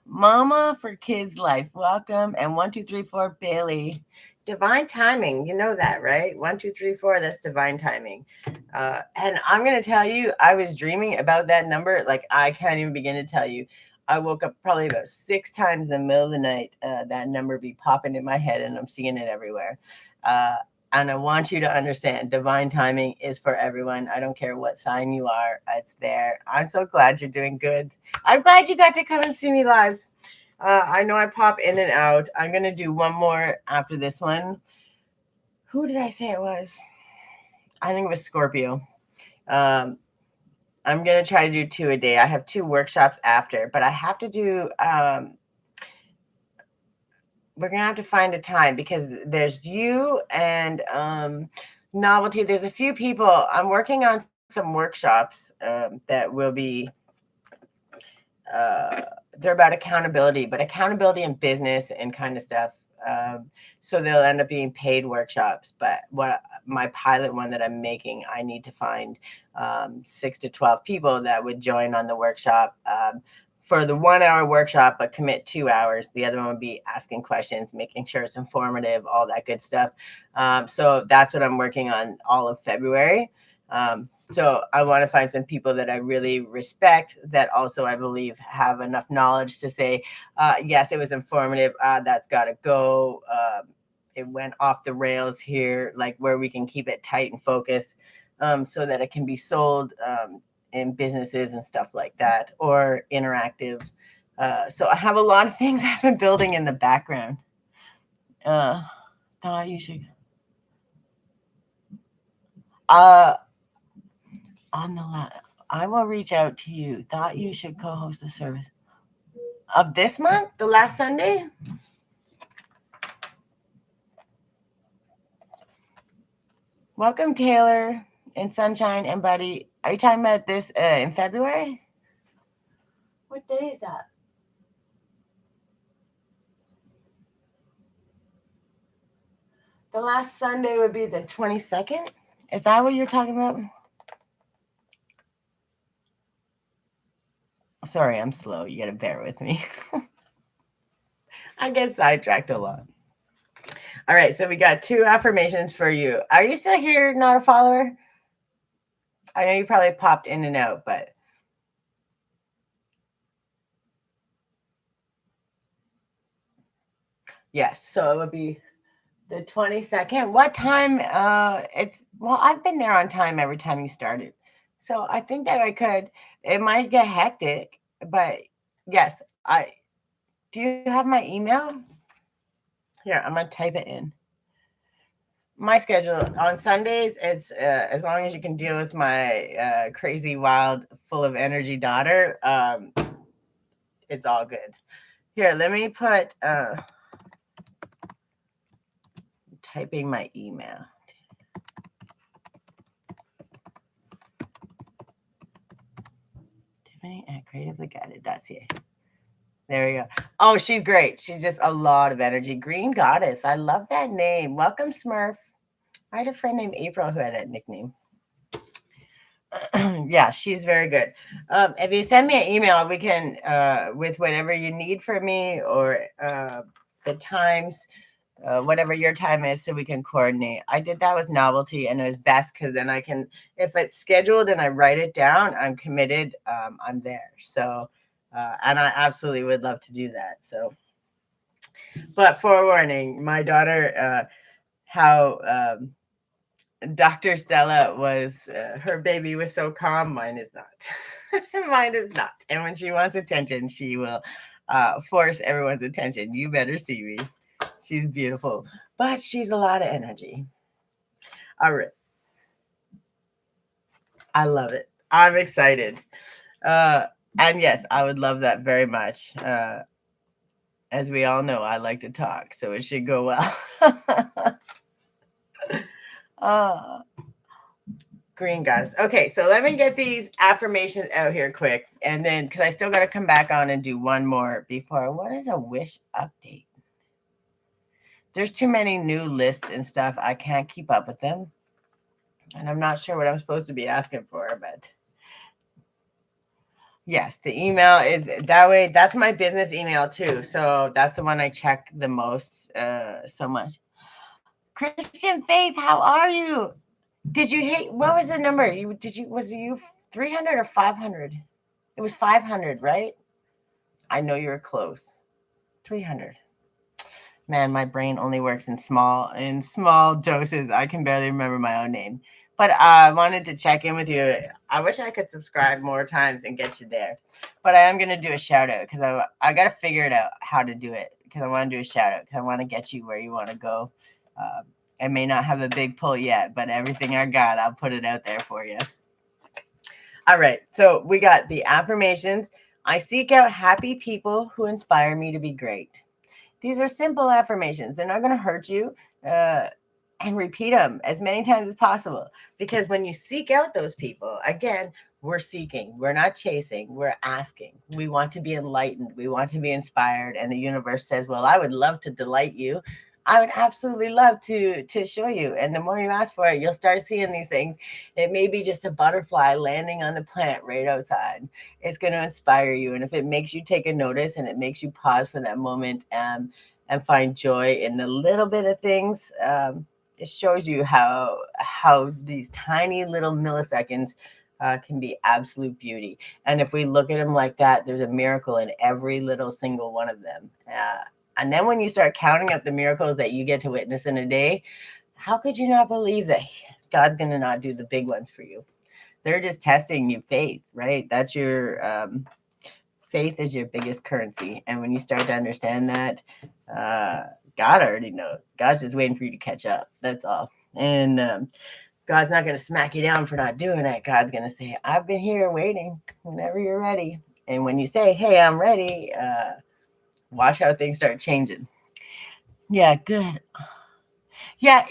Mama for Kids Life, welcome. And 1, 2, 3, 4, Bailey. Divine timing. You know that, right? 1, 2, 3, 4, that's divine timing. And I'm going to tell you, I was dreaming about that number. Like, I can't even begin to tell you. I woke up probably about 6 times in the middle of the night. That number be popping in my head, and I'm seeing it everywhere. And I want you to understand, divine timing is for everyone. I don't care what sign you are. It's there. I'm so glad you're doing good. I'm glad you got to come and see me live. I know I pop in and out. I'm going to do one more after this one. Who did I say it was? I think it was Scorpio. I'm going to try to do 2 a day. I have 2 workshops after, but I have to do... we're going to have to find a time, because there's you and Novelty. There's a few people. I'm working on some workshops that will be... they're about accountability, but accountability in business and kind of stuff. So they'll end up being paid workshops. But what my pilot one that I'm making, I need to find 6 to 12 people that would join on the workshop for the 1 hour workshop, but commit 2 hours. The other one would be asking questions, making sure it's informative, all that good stuff. So that's what I'm working on all of February. So I want to find some people that I really respect, that also I believe have enough knowledge to say, yes, it was informative. That's got to go. It went off the rails here, like where we can keep it tight and focused so that it can be sold in businesses and stuff like that, or interactive. So I have a lot of things I've been building in the background. Thought you should... on the line, I will reach out to you. Thought you should co-host the service of this month, the last Sunday. Welcome, Taylor and Sunshine and Buddy. Are you talking about this in February? What day is that? The last Sunday would be the 22nd. Is that what you're talking about? Sorry, I'm slow. You got to bear with me. I get sidetracked a lot. All right, so we got 2 affirmations for you. Are you still here, not a follower? I know you probably popped in and out, but... yes, so it would be the 22nd. What time? Well, I've been there on time every time you started. So I think that I could. It might get hectic, but yes, do you have my email? Here, I'm going to type it in. My schedule on Sundays is as long as you can deal with my crazy, wild, full of energy daughter, it's all good. Here, let me put typing my email. Tiffany at creativeguided.ca. There we go. Oh, she's great. She's just a lot of energy. Green Goddess. I love that name. Welcome, Smurf. I had a friend named April who had that nickname. Yeah, she's very good. If you send me an email, we can, with whatever you need from me or the times, whatever your time is, so we can coordinate. I did that with Novelty, and it was best because then I can, if it's scheduled and I write it down, I'm committed, I'm there. So, and I absolutely would love to do that. So, but forewarning, my daughter, how Dr. Stella was, her baby was so calm. Mine is not. Mine is not. And when she wants attention, she will force everyone's attention. You better see me. She's beautiful, but she's a lot of energy. All right. I love it. I'm excited. And yes, I would love that very much. As we all know, I like to talk, so it should go well. Green Goddess. Okay, so let me get these affirmations out here quick. And then, because I still got to come back on and do one more before. What is a wish update? There's too many new lists and stuff. I can't keep up with them. And I'm not sure what I'm supposed to be asking for, but yes, the email is that way. That's my business email too. So that's the one I check the most so much. Christian Faith, how are you? Did you hit, what was the number? Was you 300 or 500? It was 500, right? I know you were close. 300. Man, my brain only works in small doses. I can barely remember my own name. But I wanted to check in with you. I wish I could subscribe more times and get you there. But I am going to do a shout out because I got to figure it out how to do it, because I want to do a shout out because I want to get you where you want to go. I may not have a big pull yet, but everything I got, I'll put it out there for you. All right. So we got the affirmations. I seek out happy people who inspire me to be great. These are simple affirmations. They're not going to hurt you. And repeat them as many times as possible. Because when you seek out those people, again, we're seeking. We're not chasing. We're asking. We want to be enlightened. We want to be inspired. And the universe says, well, I would love to delight you. I would absolutely love to show you. And the more you ask for it, you'll start seeing these things. It may be just a butterfly landing on the plant right outside. It's going to inspire you. And if it makes you take a notice and it makes you pause for that moment and find joy in the little bit of things, it shows you how these tiny little milliseconds can be absolute beauty. And if we look at them like that, there's a miracle in every little single one of them. And then when you start counting up the miracles that you get to witness in a day, how could you not believe that God's going to not do the big ones for you? They're just testing your faith, right? That's your faith is your biggest currency. And when you start to understand that, God already knows. God's just waiting for you to catch up. That's all. And God's not going to smack you down for not doing it. God's going to say, I've been here waiting whenever you're ready. And when you say, hey, I'm ready, watch how things start changing. Yeah, good. Yeah,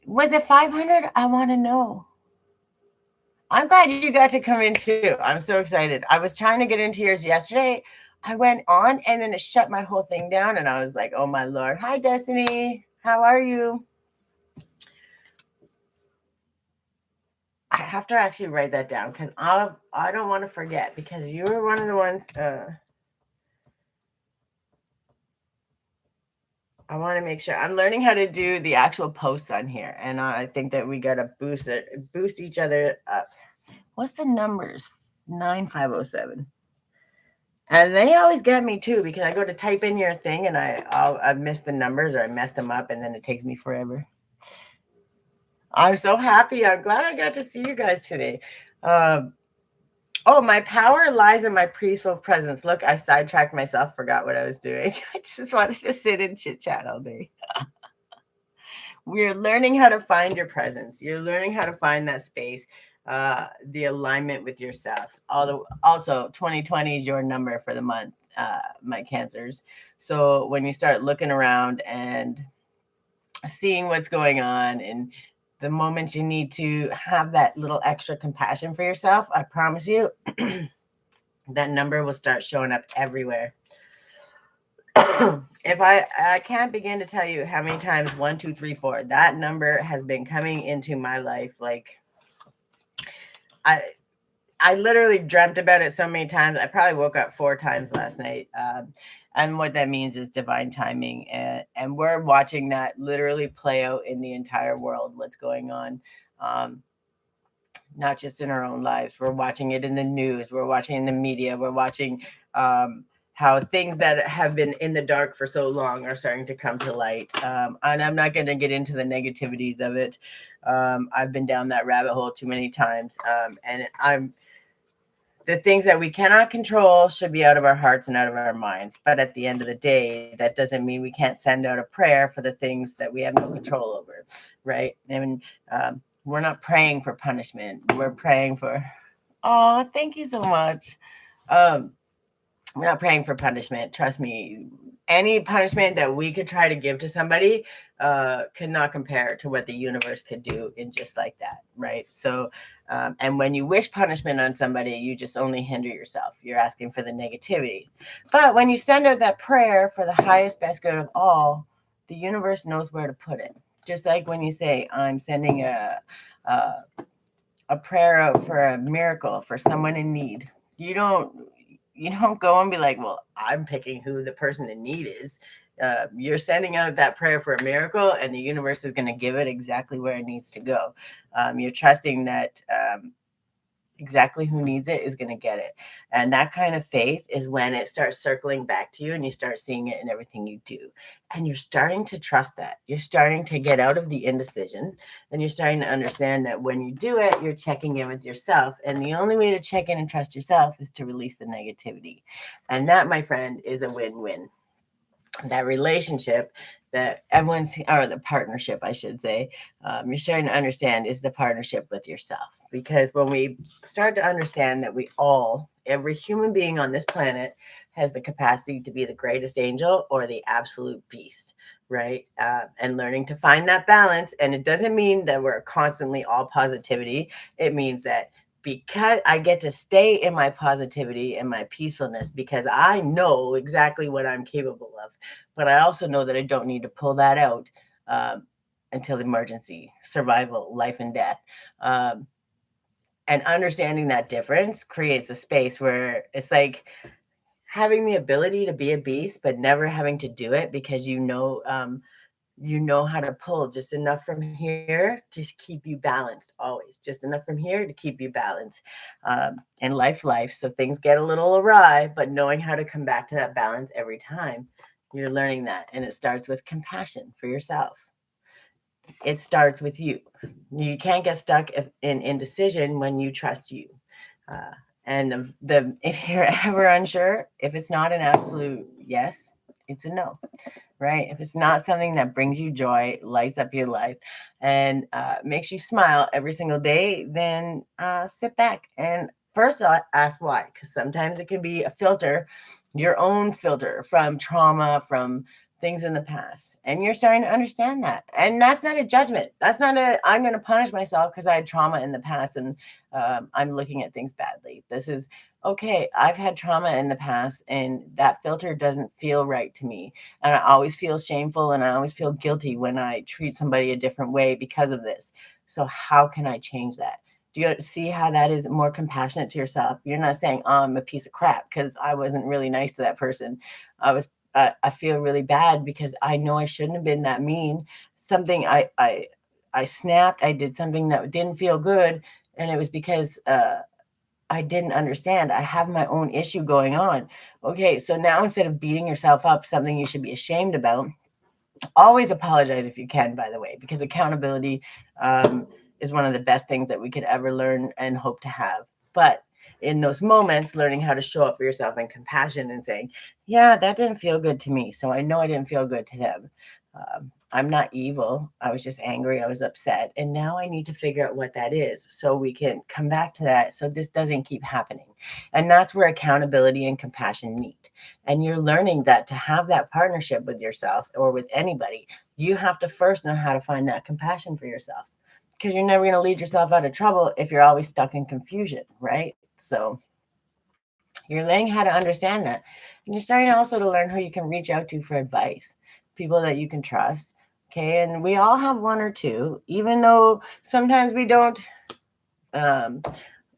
was it 500? I want to know. I'm glad you got to come in too. I'm so excited. I was trying to get into yours yesterday. I went on and then it shut my whole thing down. And I was like, oh my Lord. Hi, Destiny. How are you? I have to actually write that down because I don't want to forget, because you were one of the ones. I want to make sure I'm learning how to do the actual posts on here. And I think that we got to boost each other up. What's the numbers? 9507. And they always get me too, because I go to type in your thing and I've missed the numbers, or I messed them up, and then it takes me forever. I'm so happy. I'm glad I got to see you guys today. My power lies in my peaceful presence. Look, I sidetracked myself, forgot what I was doing. I just wanted to sit and chit chat all day. We're learning how to find your presence. You're learning how to find that space. The alignment with yourself. Also, 2020 is your number for the month, my Cancers. So when you start looking around and seeing what's going on, and the moment you need to have that little extra compassion for yourself, I promise you, that number will start showing up everywhere. If I can't begin to tell you how many times 1, 2, 3, 4 that number has been coming into my life. Like I I literally dreamt about it so many times. I probably woke up 4 times last night. And what that means is divine timing. And we're watching that literally play out in the entire world, what's going on. Um, not just in our own lives. We're watching it in the news. We're watching in the media. We're watching how things that have been in the dark for so long are starting to come to light. And I'm not going to get into the negativities of it. I've been down that rabbit hole too many times. And the things that we cannot control should be out of our hearts and out of our minds. But at the end of the day, that doesn't mean we can't send out a prayer for the things that we have no control over, right? And we're not praying for punishment. We're praying for, oh, thank you so much. We're not praying for punishment. Trust me. Any punishment that we could try to give to somebody could not compare to what the universe could do in just like that, right? So, and when you wish punishment on somebody, you just only hinder yourself. You're asking for the negativity. But when you send out that prayer for the highest, best good of all, the universe knows where to put it. Just like when you say, I'm sending a prayer out for a miracle for someone in need. You don't go and be like, well, I'm picking who the person in need is. You're sending out that prayer for a miracle, and the universe is going to give it exactly where it needs to go. You're trusting that exactly who needs it is going to get it. And that kind of faith is when it starts circling back to you and you start seeing it in everything you do. And you're starting to trust that. You're starting to get out of the indecision, and you're starting to understand that when you do it, you're checking in with yourself. And the only way to check in and trust yourself is to release the negativity. And that, my friend, is a win-win. That relationship that everyone's, or the partnership, I should say, you're starting to understand is the partnership with yourself. Because when we start to understand that every human being on this planet has the capacity to be the greatest angel or the absolute beast, right? And learning to find that balance. And it doesn't mean that we're constantly all positivity. It means that because I get to stay in my positivity and my peacefulness because I know exactly what I'm capable of. But I also know that I don't need to pull that out until emergency, survival, life and death. And understanding that difference creates a space where it's like having the ability to be a beast, but never having to do it because you know how to pull just enough from here to keep you balanced always, just enough from here to keep you balanced. And life. So things get a little awry, but knowing how to come back to that balance every time, you're learning that. And it starts with compassion for yourself. It starts with you. You can't get stuck in indecision when you trust you. And if you're ever unsure, if it's not an absolute yes, it's a no, right? If it's not something that brings you joy, lights up your life, and makes you smile every single day, then sit back and first ask why. Because sometimes it can be a filter, your own filter from trauma, from things in the past, and you're starting to understand that. And that's not a judgment. That's not I'm going to punish myself because I had trauma in the past and I'm looking at things badly. This is okay. I've had trauma in the past, and that filter doesn't feel right to me, and I always feel shameful and I always feel guilty when I treat somebody a different way because of this. So how can I change that? Do you see how that is more compassionate to yourself? You're not saying, oh, I'm a piece of crap because I wasn't really nice to that person. I feel really bad because I know I shouldn't have been that mean. Something I snapped. I did something that didn't feel good, and it was because I didn't understand. I have my own issue going on. Okay, so now instead of beating yourself up, something you should be ashamed about, always apologize if you can, by the way, because accountability is one of the best things that we could ever learn and hope to have. But in those moments, learning how to show up for yourself and compassion and saying, yeah, that didn't feel good to me. So I know I didn't feel good to them. I'm not evil. I was just angry. I was upset. And now I need to figure out what that is so we can come back to that so this doesn't keep happening. And that's where accountability and compassion meet. And you're learning that to have that partnership with yourself or with anybody, you have to first know how to find that compassion for yourself, because you're never going to lead yourself out of trouble if you're always stuck in confusion, right? So You're learning how to understand that. And you're starting also to learn who you can reach out to for advice, people that you can trust. Okay. And we all have one or two, even though sometimes we don't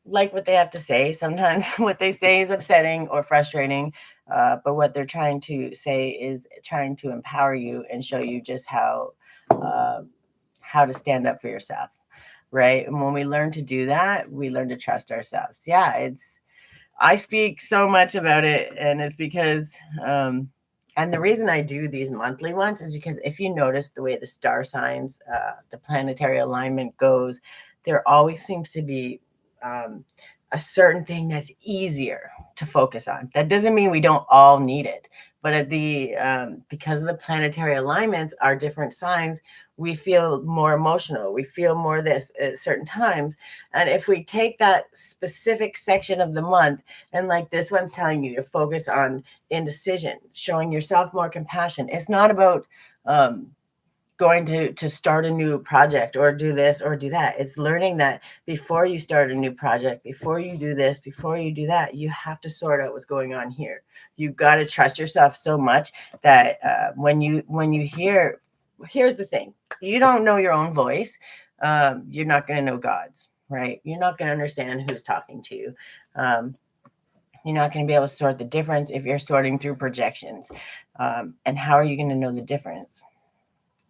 like what they have to say. Sometimes what they say is upsetting or frustrating. But what they're trying to say is trying to empower you and show you just how to stand up for yourself. Right. And when we learn to do that, we learn to trust ourselves. Yeah, I speak so much about it, and it's because and the reason I do these monthly ones is because if you notice the way the star signs, the planetary alignment goes, there always seems to be a certain thing that's easier to focus on. That doesn't mean we don't all need it, but at the because of the planetary alignments, our different signs, we feel more emotional. We feel more this at certain times. And if we take that specific section of the month, and like this one's telling you to focus on indecision, showing yourself more compassion. It's not about going to start a new project or do this or do that. It's learning that before you start a new project, before you do this, before you do that, you have to sort out what's going on here. You've got to trust yourself so much that when you hear, here's the thing, you don't know your own voice, you're not going to know God's, right? You're not going to understand who's talking to you. You're not going to be able to sort the difference if you're sorting through projections. And how are you going to know the difference?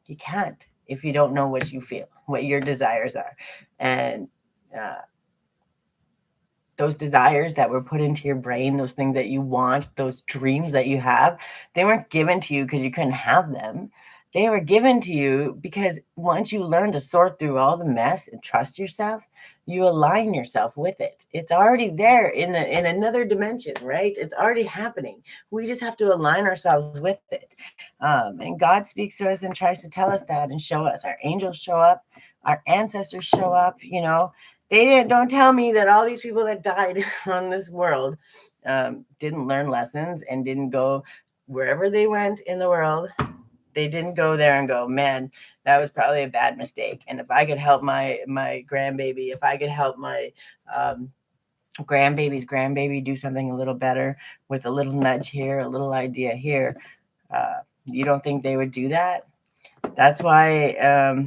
You can't if you don't know what you feel, what your desires are. And those desires that were put into your brain, those things that you want, those dreams that you have, they weren't given to you because you couldn't have them. They were given to you because once you learn to sort through all the mess and trust yourself, you align yourself with it. It's already there in another dimension, right? It's already happening. We just have to align ourselves with it. And God speaks to us and tries to tell us that and show us. Our angels show up, our ancestors show up. Don't tell me that all these people that died on this world didn't learn lessons and didn't go wherever they went in the world. They didn't go there and go, man, that was probably a bad mistake. And if I could help my grandbaby, if I could help my grandbaby's grandbaby do something a little better with a little nudge here, a little idea here, you don't think they would do that? That's why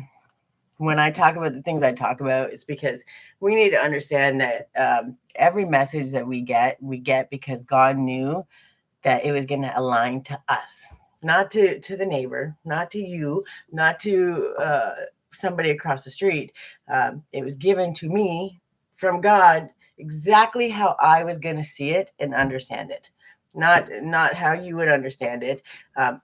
when I talk about the things I talk about, it's because we need to understand that every message that we get because God knew that it was going to align to us. Not to the neighbor, not to you, not to somebody across the street. It was given to me from God exactly how I was going to see it and understand it. Not how you would understand it.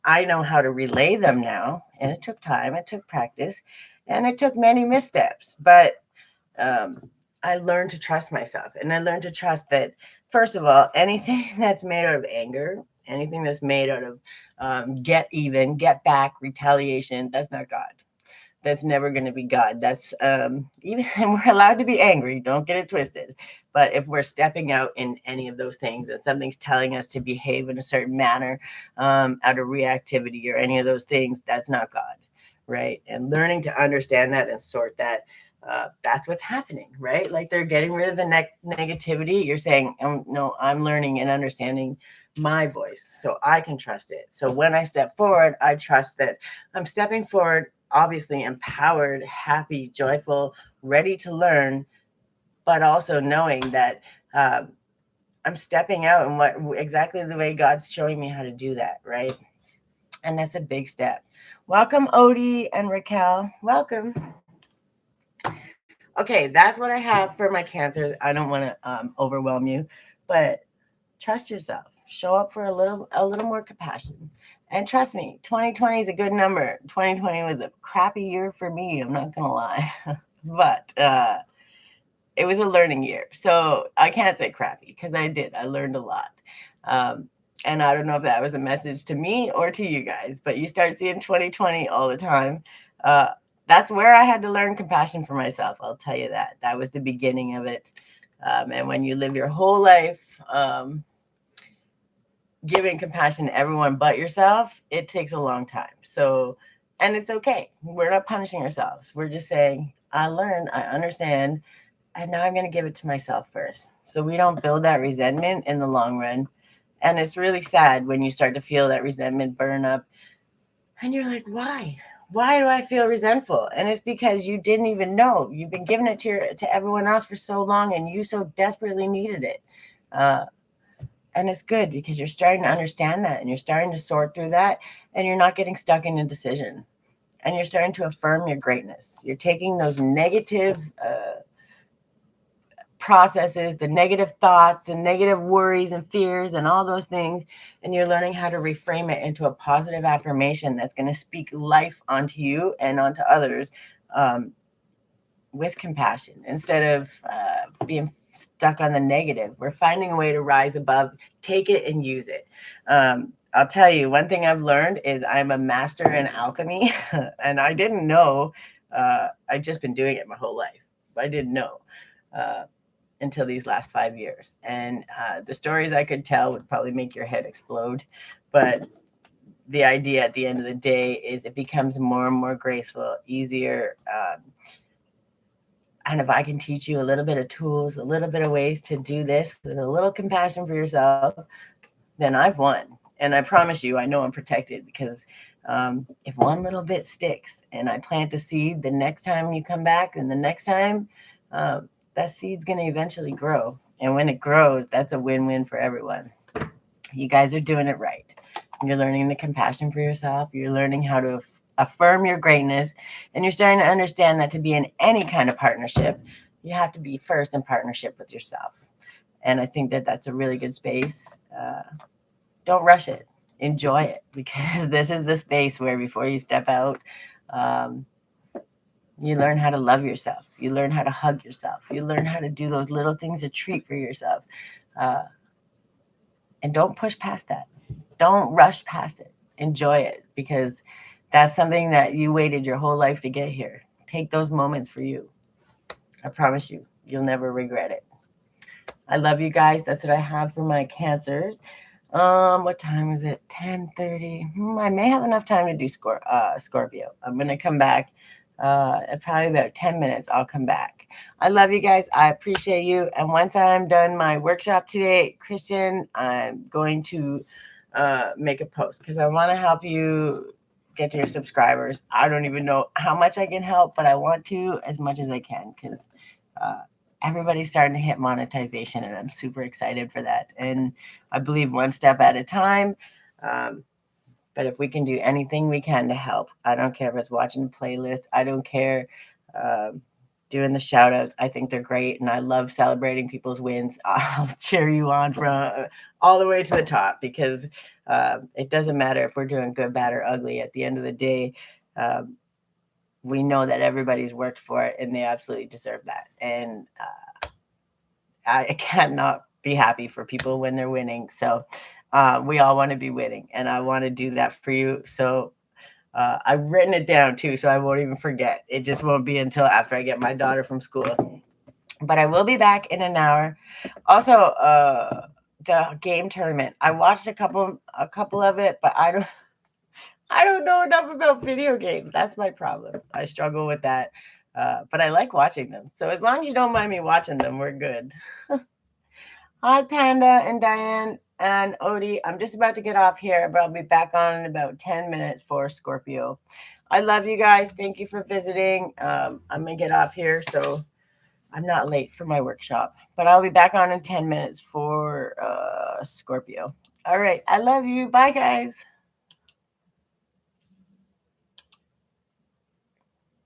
I know how to relay them now, and it took time, it took practice, and it took many missteps. But I learned to trust myself, and I learned to trust that, first of all, anything that's made out of anger, anything that's made out of get even, get back, retaliation, that's not God. That's never going to be God. That's even, and we're allowed to be angry. Don't get it twisted. But if we're stepping out in any of those things and something's telling us to behave in a certain manner out of reactivity or any of those things, that's not God, right? And learning to understand that and sort that, that's what's happening, right? Like they're getting rid of the negativity. You're saying, no, I'm learning and understanding my voice so I can trust it. So when I step forward, I trust that I'm stepping forward, obviously empowered, happy, joyful, ready to learn, but also knowing that I'm stepping out in what exactly the way God's showing me how to do that, right? And that's a big step. Welcome, Odie and Raquel. Welcome. Okay, that's what I have for my cancers. I don't want to overwhelm you, but trust yourself. Show up for a little more compassion. And trust me, 2020 is a good number. 2020 was a crappy year for me. I'm not going to lie. But it was a learning year. So I can't say crappy because I did. I learned a lot. And I don't know if that was a message to me or to you guys, but you start seeing 2020 all the time. That's where I had to learn compassion for myself. I'll tell you that. That was the beginning of it. And when you live your whole life giving compassion to everyone but yourself, it takes a long time. So, and it's okay. We're not punishing ourselves. We're just saying, I learned, I understand, and now I'm going to give it to myself first. So we don't build that resentment in the long run. And it's really sad when you start to feel that resentment burn up. And you're like, why? Why do I feel resentful? And it's because you didn't even know. You've been giving it to everyone else for so long, and you so desperately needed it. And it's good because you're starting to understand that, and you're starting to sort through that, and you're not getting stuck in indecision. And you're starting to affirm your greatness. You're taking those negative processes, the negative thoughts, the negative worries and fears and all those things, and you're learning how to reframe it into a positive affirmation that's going to speak life onto you and onto others, with compassion instead of being stuck on the negative. We're finding a way to rise above, take it and use it. I'll tell you, one thing I've learned is I'm a master in alchemy, and I didn't know. I've just been doing it my whole life. I didn't know until these last 5 years. And the stories I could tell would probably make your head explode. But the idea at the end of the day is it becomes more and more graceful, easier. And if I can teach you a little bit of tools, a little bit of ways to do this with a little compassion for yourself, then I've won. And I promise you, I know I'm protected because if one little bit sticks and I plant a seed, the next time you come back and the next time, that seed's going to eventually grow. And when it grows, that's a win-win for everyone. You guys are doing it right. You're learning the compassion for yourself. You're learning how to affirm your greatness. And you're starting to understand that to be in any kind of partnership, you have to be first in partnership with yourself. And I think that that's a really good space. Don't rush it. Enjoy it, because this is the space where before you step out, you learn how to love yourself. You learn how to hug yourself. You learn how to do those little things, a treat for yourself. And don't push past that. Don't rush past it. Enjoy it, because that's something that you waited your whole life to get here. Take those moments for you. I promise you, you'll never regret it. I love you guys. That's what I have for my Cancers. What time is it? 10:30. I may have enough time to do Scorpio. I'm going to come back. In probably about 10 minutes, I'll come back. I love you guys. I appreciate you. And once I'm done my workshop today, Christian, I'm going to make a post because I want to help you get to your subscribers. I don't even know how much I can help, but I want to as much as I can, because everybody's starting to hit monetization, and I'm super excited for that. And I believe one step at a time. But if we can do anything we can to help, I don't care if it's watching the playlist. I don't care doing the shout outs. I think they're great. And I love celebrating people's wins. I'll cheer you on from all the way to the top, because it doesn't matter if we're doing good, bad, or ugly. At the end of the day, we know that everybody's worked for it and they absolutely deserve that. And I cannot be happy for people when they're winning. So we all want to be winning, and I want to do that for you. So I've written it down too, so I won't even forget. It just won't be until after I get my daughter from school. But I will be back in an hour. Also, the game tournament. I watched a couple of it, but I don't know enough about video games. That's my problem. I struggle with that. But I like watching them. So as long as you don't mind me watching them, we're good. Hi, Panda and Diane and Odie. I'm just about to get off here, but I'll be back on in about 10 minutes for Scorpio. I love you guys. Thank you for visiting. I'm going to get off here, so I'm not late for my workshop. But I'll be back on in 10 minutes for Scorpio. All right. I love you. Bye, guys.